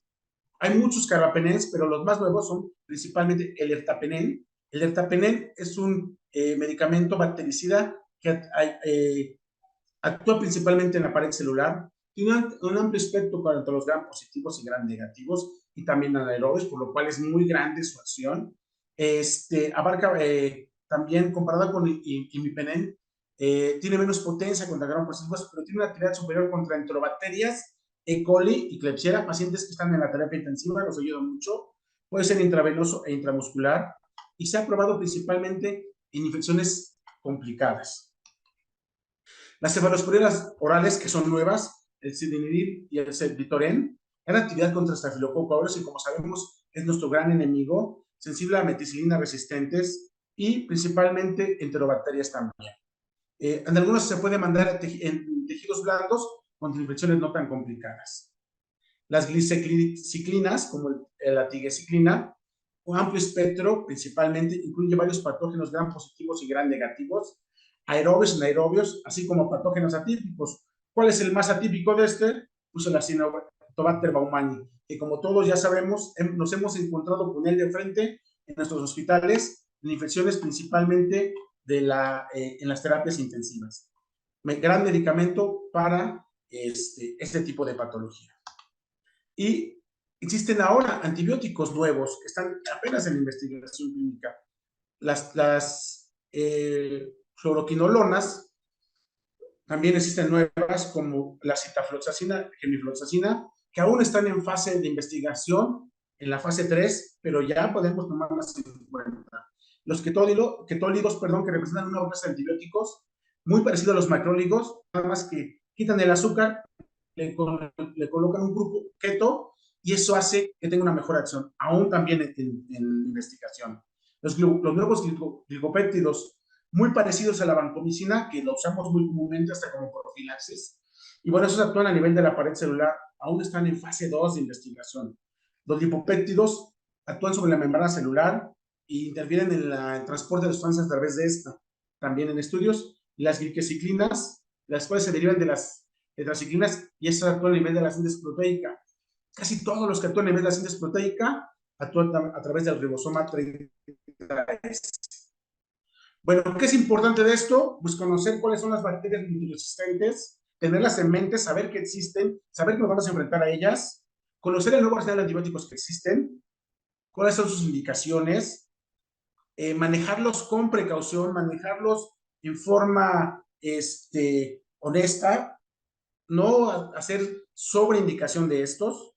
Hay muchos carbapenens, pero los más nuevos son principalmente el ertapenem. El ertapenem es un medicamento bactericida que actúa principalmente en la pared celular. Tiene un amplio espectro contra los gram positivos y gram negativos y también anaerobios, por lo cual es muy grande su acción. Abarca también, comparado con imipenem, tiene menos potencia contra gram positivos, pero tiene una actividad superior contra enterobacterias, E. coli y Klebsiella. Pacientes que están en la terapia intensiva los ayuda mucho. Puede ser intravenoso e intramuscular y se ha probado principalmente en infecciones complicadas. Las cefalosporinas orales, que son nuevas, el sidinidin y el ceftriaxone, dan actividad contra Staphylococcus aureus y, como sabemos, es nuestro gran enemigo, sensible a meticilina resistentes y principalmente enterobacterias también. En algunos se puede mandar en tejidos blandos contra infecciones no tan complicadas. Las gliciclinas, como la tigecyclina, un amplio espectro, principalmente incluye varios patógenos gram positivos y gram negativos, aerobios, anaerobios, así como patógenos atípicos. ¿Cuál es el más atípico de este? Pues el Acinetobacter baumannii, que como todos ya sabemos, nos hemos encontrado con él de frente en nuestros hospitales, en infecciones principalmente en las terapias intensivas. Gran medicamento para este tipo de patología. Y existen ahora antibióticos nuevos que están apenas en investigación clínica. Las fluoroquinolonas, también existen nuevas como la citafloxacina, gemifloxacina, que aún están en fase de investigación, en la fase 3, pero ya podemos tomarlas en cuenta. Los ketólidos, perdón, que representan una clase de antibióticos muy parecido a los macróligos, nada más que quitan el azúcar, le colocan un grupo keto y eso hace que tenga una mejor acción, aún también en investigación. Los nuevos glicopéptidos, muy parecidos a la vancomicina, que lo usamos muy comúnmente hasta como profilaxis. Y bueno, esos actúan a nivel de la pared celular, aún están en fase 2 de investigación. Los lipopéptidos actúan sobre la membrana celular e intervienen en el transporte de sustancias a través de esta. También en estudios, las gliciclinas, las cuales se derivan de las tetraciclinas, y eso actúa a nivel de la síntesis proteica. Casi todos los que actúan a nivel de la síntesis proteica actúan a través del ribosoma 30S. Bueno, ¿qué es importante de esto? Pues conocer cuáles son las bacterias multiresistentes, tenerlas en mente, saber que existen, saber que nos vamos a enfrentar a ellas, conocer el nuevo arsenal de antibióticos que existen, cuáles son sus indicaciones, manejarlos con precaución, manejarlos en forma honesta, no hacer sobreindicación de estos,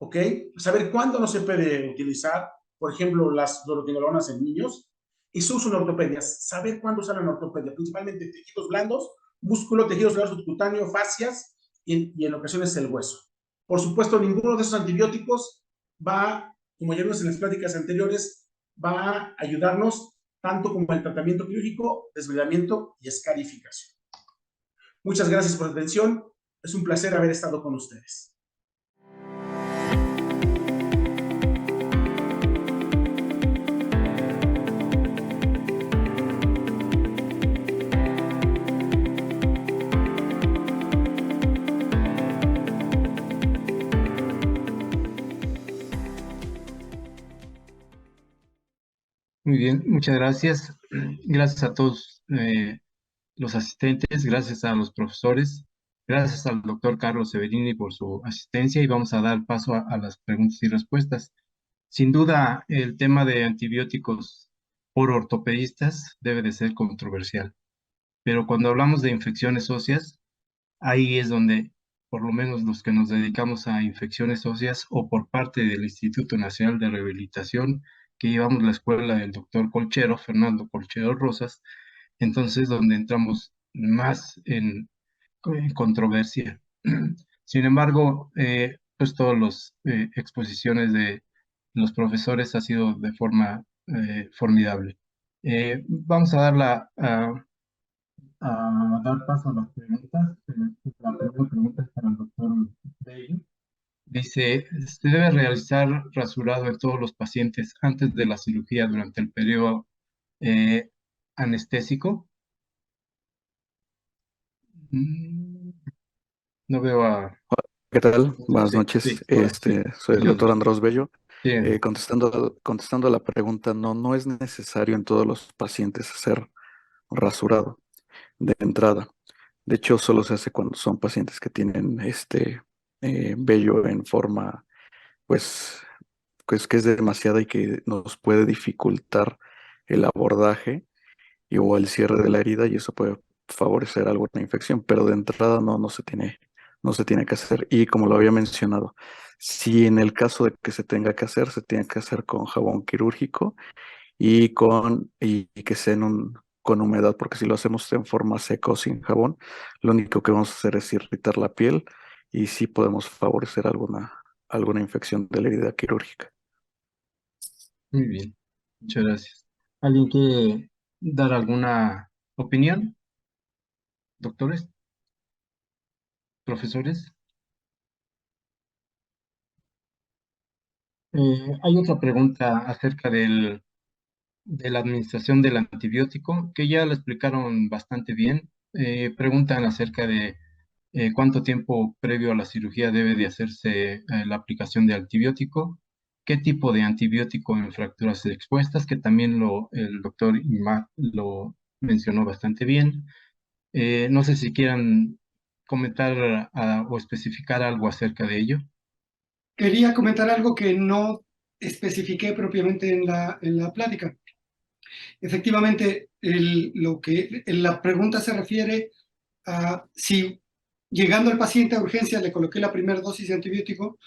¿ok? Saber cuándo no se puede utilizar, por ejemplo, las fluoroquinolonas en niños, y su uso en ortopedias, saber cuándo usar en ortopedia, principalmente tejidos blandos, músculo, tejidos blandos subcutáneo, fascias y en ocasiones el hueso. Por supuesto, ninguno de esos antibióticos va, como ya vimos en las pláticas anteriores, va a ayudarnos tanto como el tratamiento quirúrgico, desbridamiento y escarificación. Muchas gracias por la atención. Es un placer haber estado con ustedes. Muy bien, muchas gracias. Gracias a todos los asistentes, gracias a los profesores, gracias al doctor Carlos Severini por su asistencia y vamos a dar paso a las preguntas y respuestas. Sin duda, el tema de antibióticos por ortopedistas debe de ser controversial, pero cuando hablamos de infecciones óseas, ahí es donde, por lo menos los que nos dedicamos a infecciones óseas o por parte del Instituto Nacional de Rehabilitación, que llevamos la escuela del doctor Colchero, Fernando Colchero Rosas, entonces donde entramos más en controversia. Sin embargo, pues todas las exposiciones de los profesores ha sido de forma formidable. Vamos a dar paso a las preguntas. La primera pregunta es para el doctor Bello. Dice, ¿se debe realizar rasurado en todos los pacientes antes de la cirugía durante el periodo eh, anestésico? Mm, No veo a... ¿Qué tal? Buenas Sí, noches. sí, hola, sí. Soy el doctor Ayúdame. Andrés Bello. Sí, Contestando a la pregunta, no es necesario en todos los pacientes hacer rasurado de entrada. De hecho, solo se hace cuando son pacientes que tienen vello en forma, pues, pues que es demasiada y que nos puede dificultar el abordaje o el cierre de la herida y eso puede favorecer alguna infección, pero de entrada no se tiene que hacer. Y como lo había mencionado, si en el caso de que se tenga que hacer, se tiene que hacer con jabón quirúrgico y que sea con humedad, porque si lo hacemos en forma seca o sin jabón, lo único que vamos a hacer es irritar la piel y sí podemos favorecer alguna infección de la herida quirúrgica. muy bien. Muchas gracias. ¿Alguien quiere dar alguna opinión? ¿Doctores? ¿Profesores? Hay otra pregunta acerca del de la administración del antibiótico, que ya lo explicaron bastante bien. Preguntan acerca de cuánto tiempo previo a la cirugía debe de hacerse la aplicación de antibiótico, qué tipo de antibiótico en fracturas expuestas, que también el doctor Imad lo mencionó bastante bien. No sé si quieran comentar o especificar algo acerca de ello. Quería comentar algo que no especifiqué propiamente en la plática. Efectivamente, la pregunta se refiere a si llegando el paciente a urgencias le coloqué la primera dosis de antibiótico,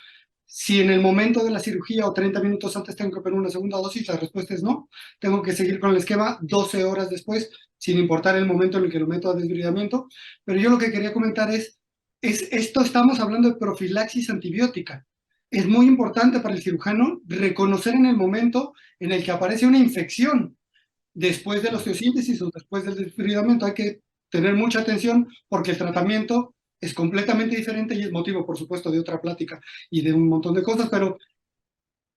si en el momento de la cirugía o 30 minutos antes tengo que poner una segunda dosis, la respuesta es no. Tengo que seguir con el esquema 12 horas después, sin importar el momento en el que lo meto a desbridamiento. Pero yo lo que quería comentar es esto estamos hablando de profilaxis antibiótica. Es muy importante para el cirujano reconocer en el momento en el que aparece una infección después de la osteosíntesis o después del desbridamiento. Hay que tener mucha atención porque el tratamiento es completamente diferente y es motivo, por supuesto, de otra plática y de un montón de cosas, pero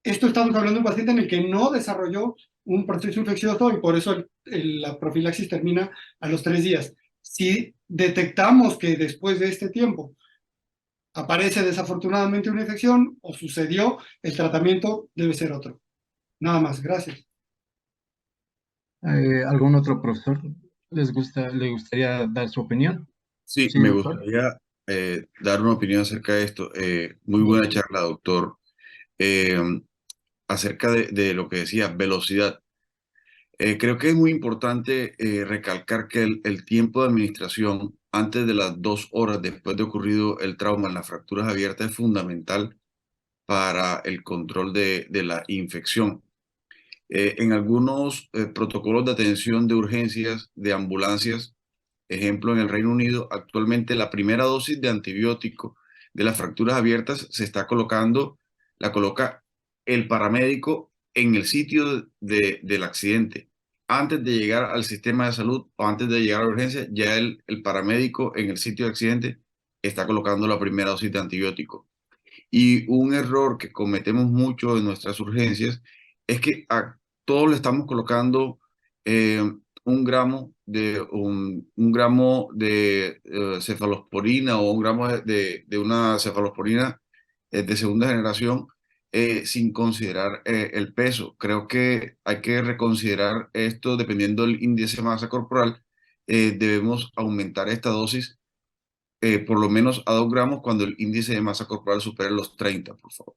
esto estamos hablando de un paciente en el que no desarrolló un proceso infeccioso y por eso la profilaxis termina a los 3 días. Si detectamos que después de este tiempo aparece desafortunadamente una infección o sucedió, el tratamiento debe ser otro. Nada más, gracias. ¿Algún otro profesor le gustaría dar su opinión? Sí, Sí, me doctor. gustaría dar una opinión acerca de esto. Muy buena charla, doctor. Eh, Acerca de lo que decía, velocidad. Creo que es muy importante recalcar que el tiempo de administración antes de las 2 horas después de ocurrido el trauma en las fracturas abiertas es fundamental para el control de la infección. En algunos protocolos de atención de urgencias de ambulancias, ejemplo en el Reino Unido, actualmente la primera dosis de antibiótico de las fracturas abiertas se está colocando, la coloca el paramédico en el sitio del accidente. Antes de llegar al sistema de salud o antes de llegar a la urgencia, ya el paramédico en el sitio de accidente está colocando la primera dosis de antibiótico. Y un error que cometemos mucho en nuestras urgencias es que a todos le estamos colocando un gramo de cefalosporina o un gramo de una cefalosporina de segunda generación sin considerar el peso. Creo que hay que reconsiderar esto dependiendo del índice de masa corporal. Debemos aumentar esta dosis por lo menos a 2 gramos cuando el índice de masa corporal supere los 30, por favor.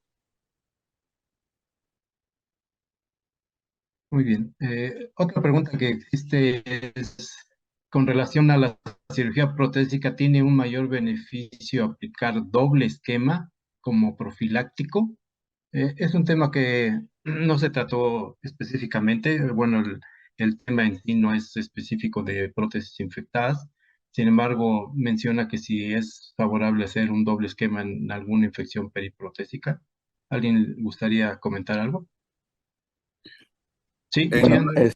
Muy bien. Otra pregunta que existe es con relación a la cirugía protésica, ¿tiene un mayor beneficio aplicar doble esquema como profiláctico? Es un tema que no se trató específicamente. Bueno, el tema en sí no es específico de prótesis infectadas. Sin embargo, menciona que si es favorable hacer un doble esquema en alguna infección periprotésica. ¿Alguien le gustaría comentar algo? Sí, sí, Bueno, Andrés.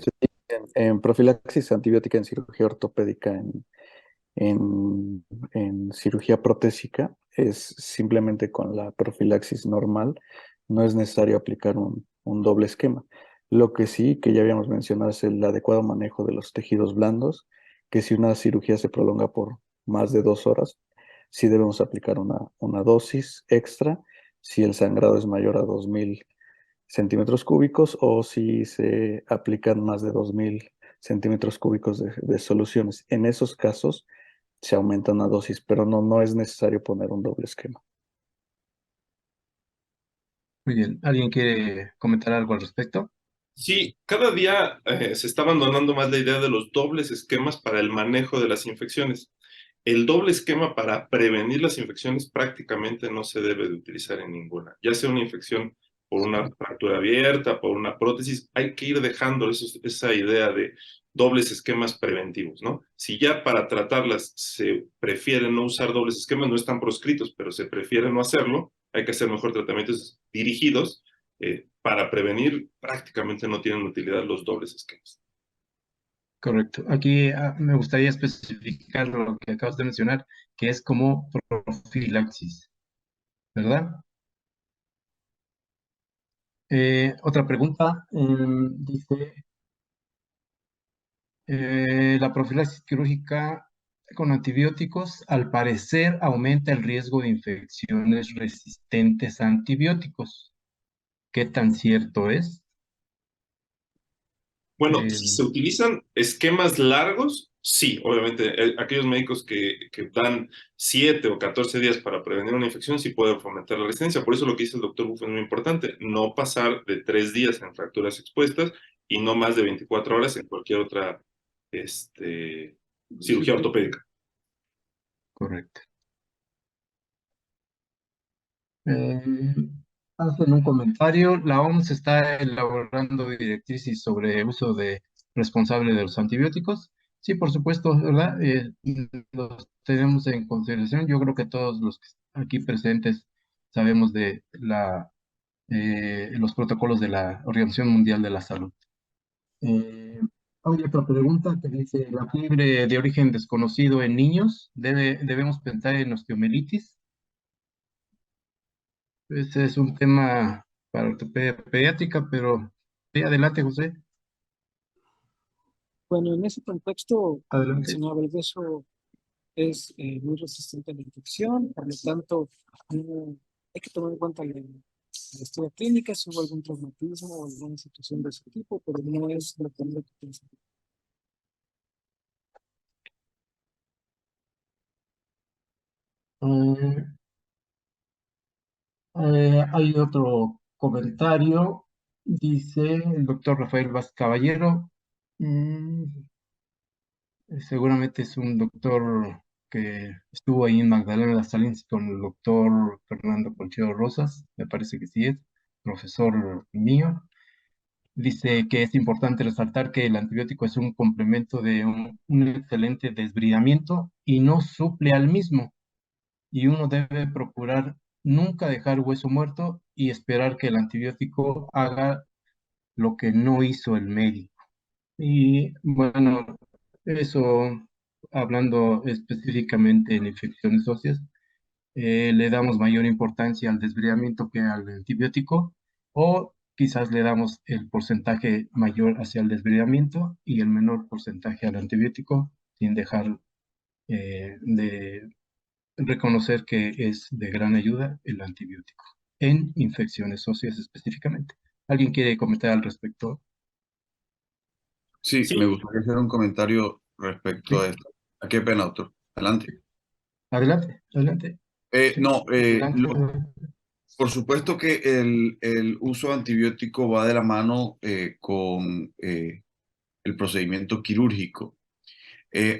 en profilaxis antibiótica en cirugía ortopédica, en cirugía protésica, es simplemente con la profilaxis normal, no es necesario aplicar un doble esquema. Lo que sí, que ya habíamos mencionado, es el adecuado manejo de los tejidos blandos, que si una cirugía se prolonga por más de 2 horas, sí debemos aplicar una dosis extra si el sangrado es mayor a 2000 centímetros cúbicos o si se aplican más de 2000 centímetros cúbicos de soluciones. En esos casos se aumenta una dosis, pero no es necesario poner un doble esquema. Muy bien. ¿Alguien quiere comentar algo al respecto? Sí, cada día se está abandonando más la idea de los dobles esquemas para el manejo de las infecciones. El doble esquema para prevenir las infecciones prácticamente no se debe de utilizar en ninguna. Ya sea una infección por una fractura abierta, por una prótesis, hay que ir dejando esa idea de dobles esquemas preventivos, ¿no? Si ya para tratarlas se prefiere no usar dobles esquemas, no están proscritos, pero se prefiere no hacerlo, hay que hacer mejor tratamientos dirigidos. Para prevenir, prácticamente no tienen utilidad los dobles esquemas. Correcto. Aquí me gustaría especificar lo que acabas de mencionar, que es como profilaxis, ¿verdad? Otra pregunta, dice, La profilaxis quirúrgica con antibióticos, al parecer, aumenta el riesgo de infecciones resistentes a antibióticos. ¿Qué tan cierto es? Bueno, si se utilizan esquemas largos, sí, obviamente, aquellos médicos que dan 7 o 14 días para prevenir una infección sí pueden fomentar la resistencia. Por eso lo que dice el doctor Buff es muy importante, no pasar de 3 días en fracturas expuestas y no más de 24 horas en cualquier otra cirugía ortopédica. Correcto. Hacen un comentario. La OMS está elaborando directrices sobre uso responsable de los antibióticos. Sí, por supuesto, ¿verdad? Los tenemos en consideración. Yo creo que todos los aquí presentes sabemos de los protocolos de la Organización Mundial de la Salud. Hay otra pregunta que dice, ¿la fiebre de origen desconocido en niños? ¿Debemos pensar en osteomielitis? Ese es un tema para ortopedia pediátrica, pero sí, adelante, José. Bueno, en ese contexto, Adelante. mencionaba el hueso es muy resistente a la infección, por lo tanto, hay que tomar en cuenta la historia clínica, si hubo algún traumatismo o alguna situación de ese tipo, pero no es lo que piensa. Hay otro comentario, dice el doctor Rafael Vázquez Caballero. Seguramente es un doctor que estuvo ahí en Magdalena de Salins con el doctor Fernando Colchero Rosas, me parece que sí es, profesor mío. Dice que es importante resaltar que el antibiótico es un complemento de un excelente desbridamiento y no suple al mismo. Y uno debe procurar nunca dejar hueso muerto y esperar que el antibiótico haga lo que no hizo el médico. Y bueno, eso hablando específicamente en infecciones óseas, le damos mayor importancia al desbridamiento que al antibiótico, o quizás le damos el porcentaje mayor hacia el desbridamiento y el menor porcentaje al antibiótico, sin dejar de reconocer que es de gran ayuda el antibiótico en infecciones óseas específicamente. ¿Alguien quiere comentar al respecto? Sí, Sí. me gustaría hacer un comentario respecto a esto. Qué pena, doctor. Adelante. Adelante, adelante. No, Adelante. por supuesto que el uso antibiótico va de la mano con el procedimiento quirúrgico.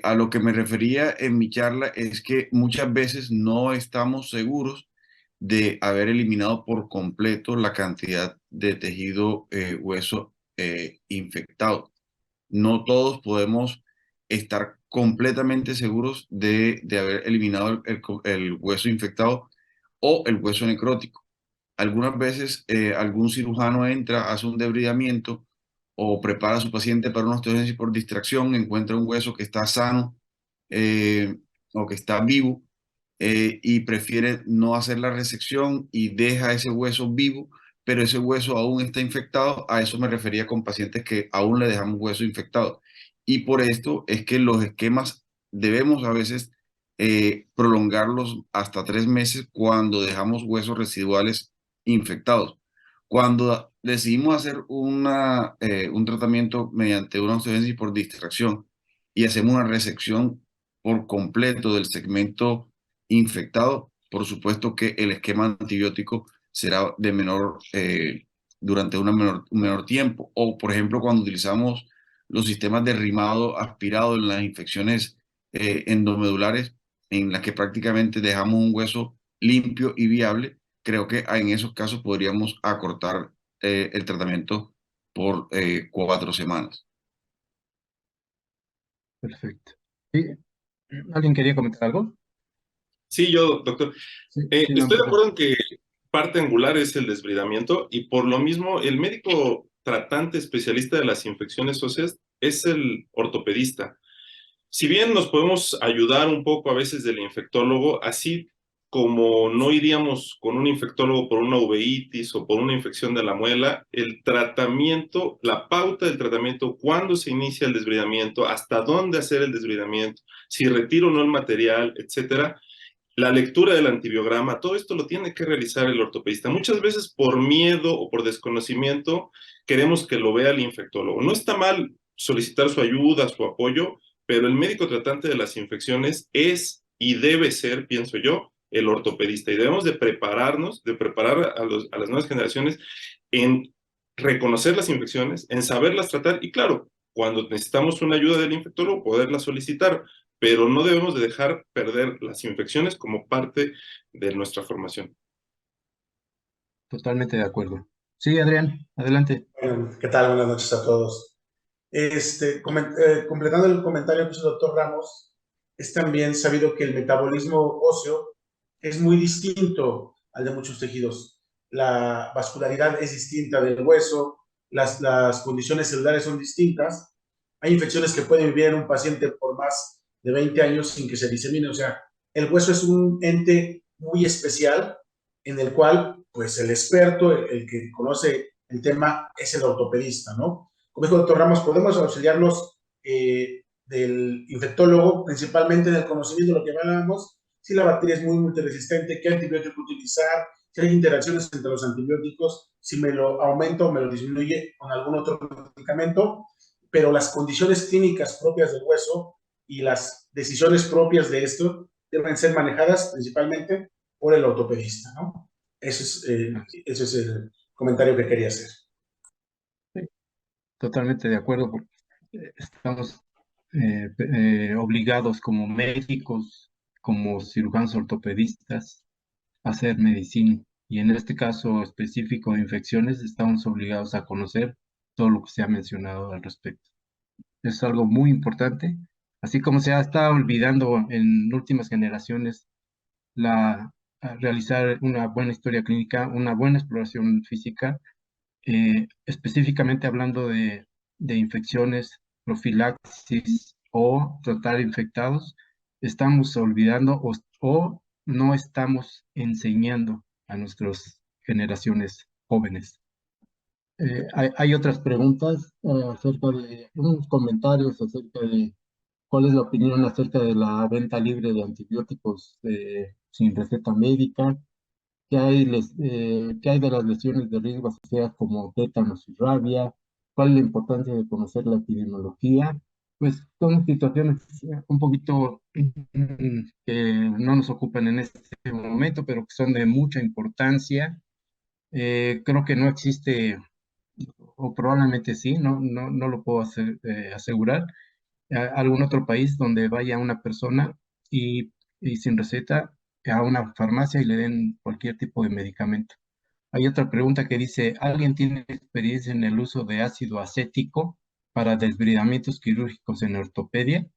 A lo que me refería en mi charla es que muchas veces no estamos seguros de haber eliminado por completo la cantidad de tejido hueso infectado. No todos podemos estar completamente seguros de haber eliminado el hueso infectado o el hueso necrótico. Algunas veces algún cirujano entra, hace un debridamiento o prepara a su paciente para una osteogenesis por distracción, encuentra un hueso que está sano eh, o que está vivo y prefiere no hacer la resección y deja ese hueso vivo, pero ese hueso aún está infectado. A eso me refería con pacientes que aún le dejamos hueso infectado. Y por esto es que los esquemas debemos a veces prolongarlos hasta 3 meses cuando dejamos huesos residuales infectados. Cuando decidimos hacer un tratamiento mediante una osteogénesis por distracción y hacemos una resección por completo del segmento infectado, por supuesto que el esquema antibiótico será de durante un menor tiempo. O, por ejemplo, cuando utilizamos los sistemas de rimado aspirado en las infecciones endomedulares, en las que prácticamente dejamos un hueso limpio y viable, creo que en esos casos podríamos acortar el tratamiento por 4 semanas. Perfecto. ¿Sí? ¿Alguien quería comentar algo? Sí, yo, doctor. Sí, sí, no, Estoy de perfecto. acuerdo en que parte angular es el desbridamiento y por lo mismo el médico tratante especialista de las infecciones óseas es el ortopedista. Si bien nos podemos ayudar un poco a veces del infectólogo, así como no iríamos con un infectólogo por una uveitis o por una infección de la muela, el tratamiento, la pauta del tratamiento, cuándo se inicia el desbridamiento, hasta dónde hacer el desbridamiento, si retiro o no el material, etcétera, la lectura del antibiograma, todo esto lo tiene que realizar el ortopedista. Muchas veces por miedo o por desconocimiento queremos que lo vea el infectólogo. No está mal solicitar su ayuda, su apoyo, pero el médico tratante de las infecciones es y debe ser, pienso yo, el ortopedista. Y debemos de prepararnos, de preparar a las nuevas generaciones en reconocer las infecciones, en saberlas tratar y claro, cuando necesitamos una ayuda del infectólogo, poderla solicitar, pero no debemos de dejar perder las infecciones como parte de nuestra formación. Totalmente de acuerdo. Sí, Adrián, adelante. Bueno, ¿qué tal? Buenas noches a todos. Completando el comentario que hizo el doctor Ramos, es también sabido que el metabolismo óseo es muy distinto al de muchos tejidos. La vascularidad es distinta del hueso, las condiciones celulares son distintas. Hay infecciones que pueden vivir en un paciente por más de 20 años sin que se disemine. O sea, el hueso es un ente muy especial en el cual, pues, el experto, el que conoce el tema, es el ortopedista, ¿no? Como dijo el doctor Ramos, podemos auxiliarnos del infectólogo, principalmente en el conocimiento de lo que hablábamos, si la bacteria es muy multiresistente, qué antibiótico utilizar, si hay interacciones entre los antibióticos, si me lo aumenta o me lo disminuye con algún otro medicamento, pero las condiciones clínicas propias del hueso y las decisiones propias de esto deben ser manejadas principalmente por el ortopedista, ¿no? Ese es el comentario que quería hacer. Sí, totalmente de acuerdo, porque estamos obligados como médicos, como cirujanos ortopedistas, a hacer medicina. Y en este caso específico de infecciones, estamos obligados a conocer todo lo que se ha mencionado al respecto. Es algo muy importante, así como se ha estado olvidando en últimas generaciones realizar una buena historia clínica, una buena exploración física, específicamente hablando de infecciones, profilaxis o tratar infectados, estamos olvidando o no estamos enseñando a nuestras generaciones jóvenes. Hay otras preguntas acerca de unos comentarios acerca de cuál es la opinión acerca de la venta libre de antibióticos sin receta médica. ¿Qué hay de las lesiones de riesgo asociadas como tétanos y rabia? ¿Cuál es la importancia de conocer la epidemiología? Pues son situaciones un poquito que no nos ocupan en este momento, pero que son de mucha importancia. Creo que no existe, o probablemente sí, no lo puedo asegurar, algún otro país donde vaya una persona y sin receta a una farmacia y le den cualquier tipo de medicamento. Hay otra pregunta que dice, ¿alguien tiene experiencia en el uso de ácido acético para desbridamientos quirúrgicos en ortopedia?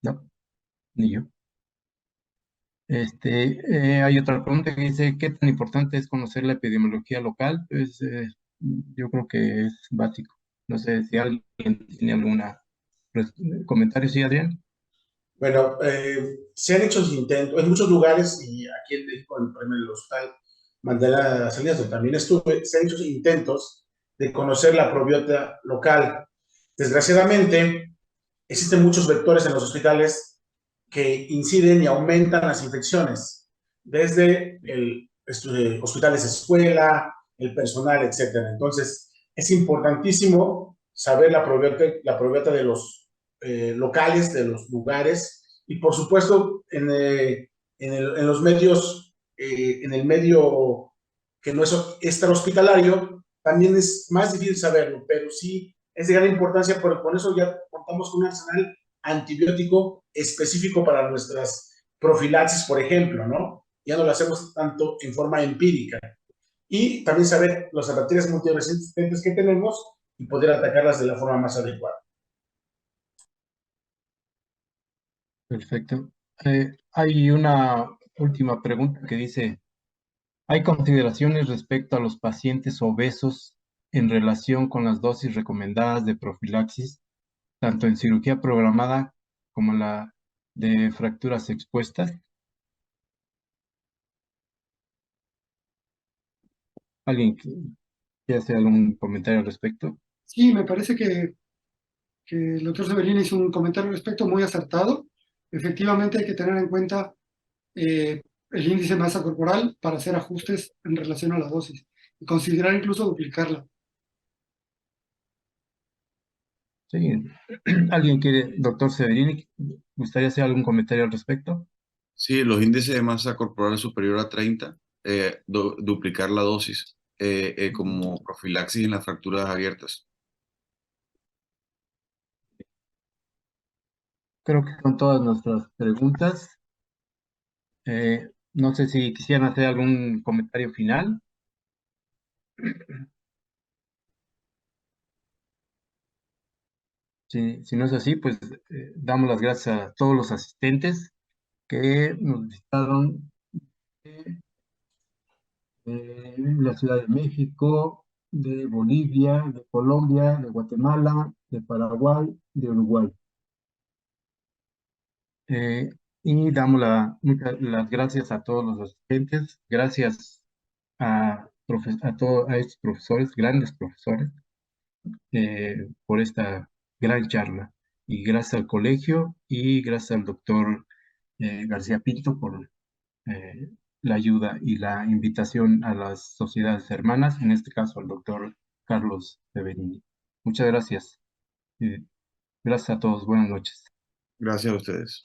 No, ni yo. Hay otra pregunta que dice, ¿qué tan importante es conocer la epidemiología local? Pues yo creo que es básico. No sé si alguien tiene alguna comentario, ¿sí, Adrián? Bueno, se han hecho intentos en muchos lugares y aquí en México, en el Hospital Mandela Salinas, donde también estuve, se han hecho intentos de conocer la probiota local. Desgraciadamente, existen muchos vectores en los hospitales que inciden y aumentan las infecciones, desde hospitales escuela, el personal, etcétera. Entonces, es importantísimo saber la probiota de los locales, de los lugares, y por supuesto en los medios, en el medio que no es extrahospitalario, también es más difícil saberlo, pero sí es de gran importancia, porque con eso ya contamos con un arsenal antibiótico específico para nuestras profilaxis, por ejemplo, ¿no? Ya no lo hacemos tanto en forma empírica. Y también saber las bacterias multiresistentes que tenemos y poder atacarlas de la forma más adecuada. Perfecto. Hay una última pregunta que dice, ¿hay consideraciones respecto a los pacientes obesos en relación con las dosis recomendadas de profilaxis, tanto en cirugía programada como de fracturas expuestas. ¿Alguien quiere hacer algún comentario al respecto? Sí, me parece que el doctor Severini hizo un comentario al respecto muy acertado. Efectivamente hay que tener en cuenta el índice de masa corporal para hacer ajustes en relación a la dosis y considerar incluso duplicarla. Sí. ¿Alguien quiere, doctor Severini, gustaría hacer algún comentario al respecto? Sí, los índices de masa corporal superior a 30, duplicar la dosis como profilaxis en las fracturas abiertas. Creo que son todas nuestras preguntas. No sé si quisieran hacer algún comentario final. Si no es así, pues damos las gracias a todos los asistentes que nos visitaron de la Ciudad de México, de Bolivia, de Colombia, de Guatemala, de Paraguay, de Uruguay. Y damos las gracias a todos los asistentes, gracias a estos profesores, grandes profesores, por esta gran charla. Y gracias al colegio y gracias al doctor García Pinto por la ayuda y la invitación a las sociedades hermanas, en este caso al doctor Carlos Severini. Muchas gracias. Gracias a todos. Buenas noches. Gracias a ustedes.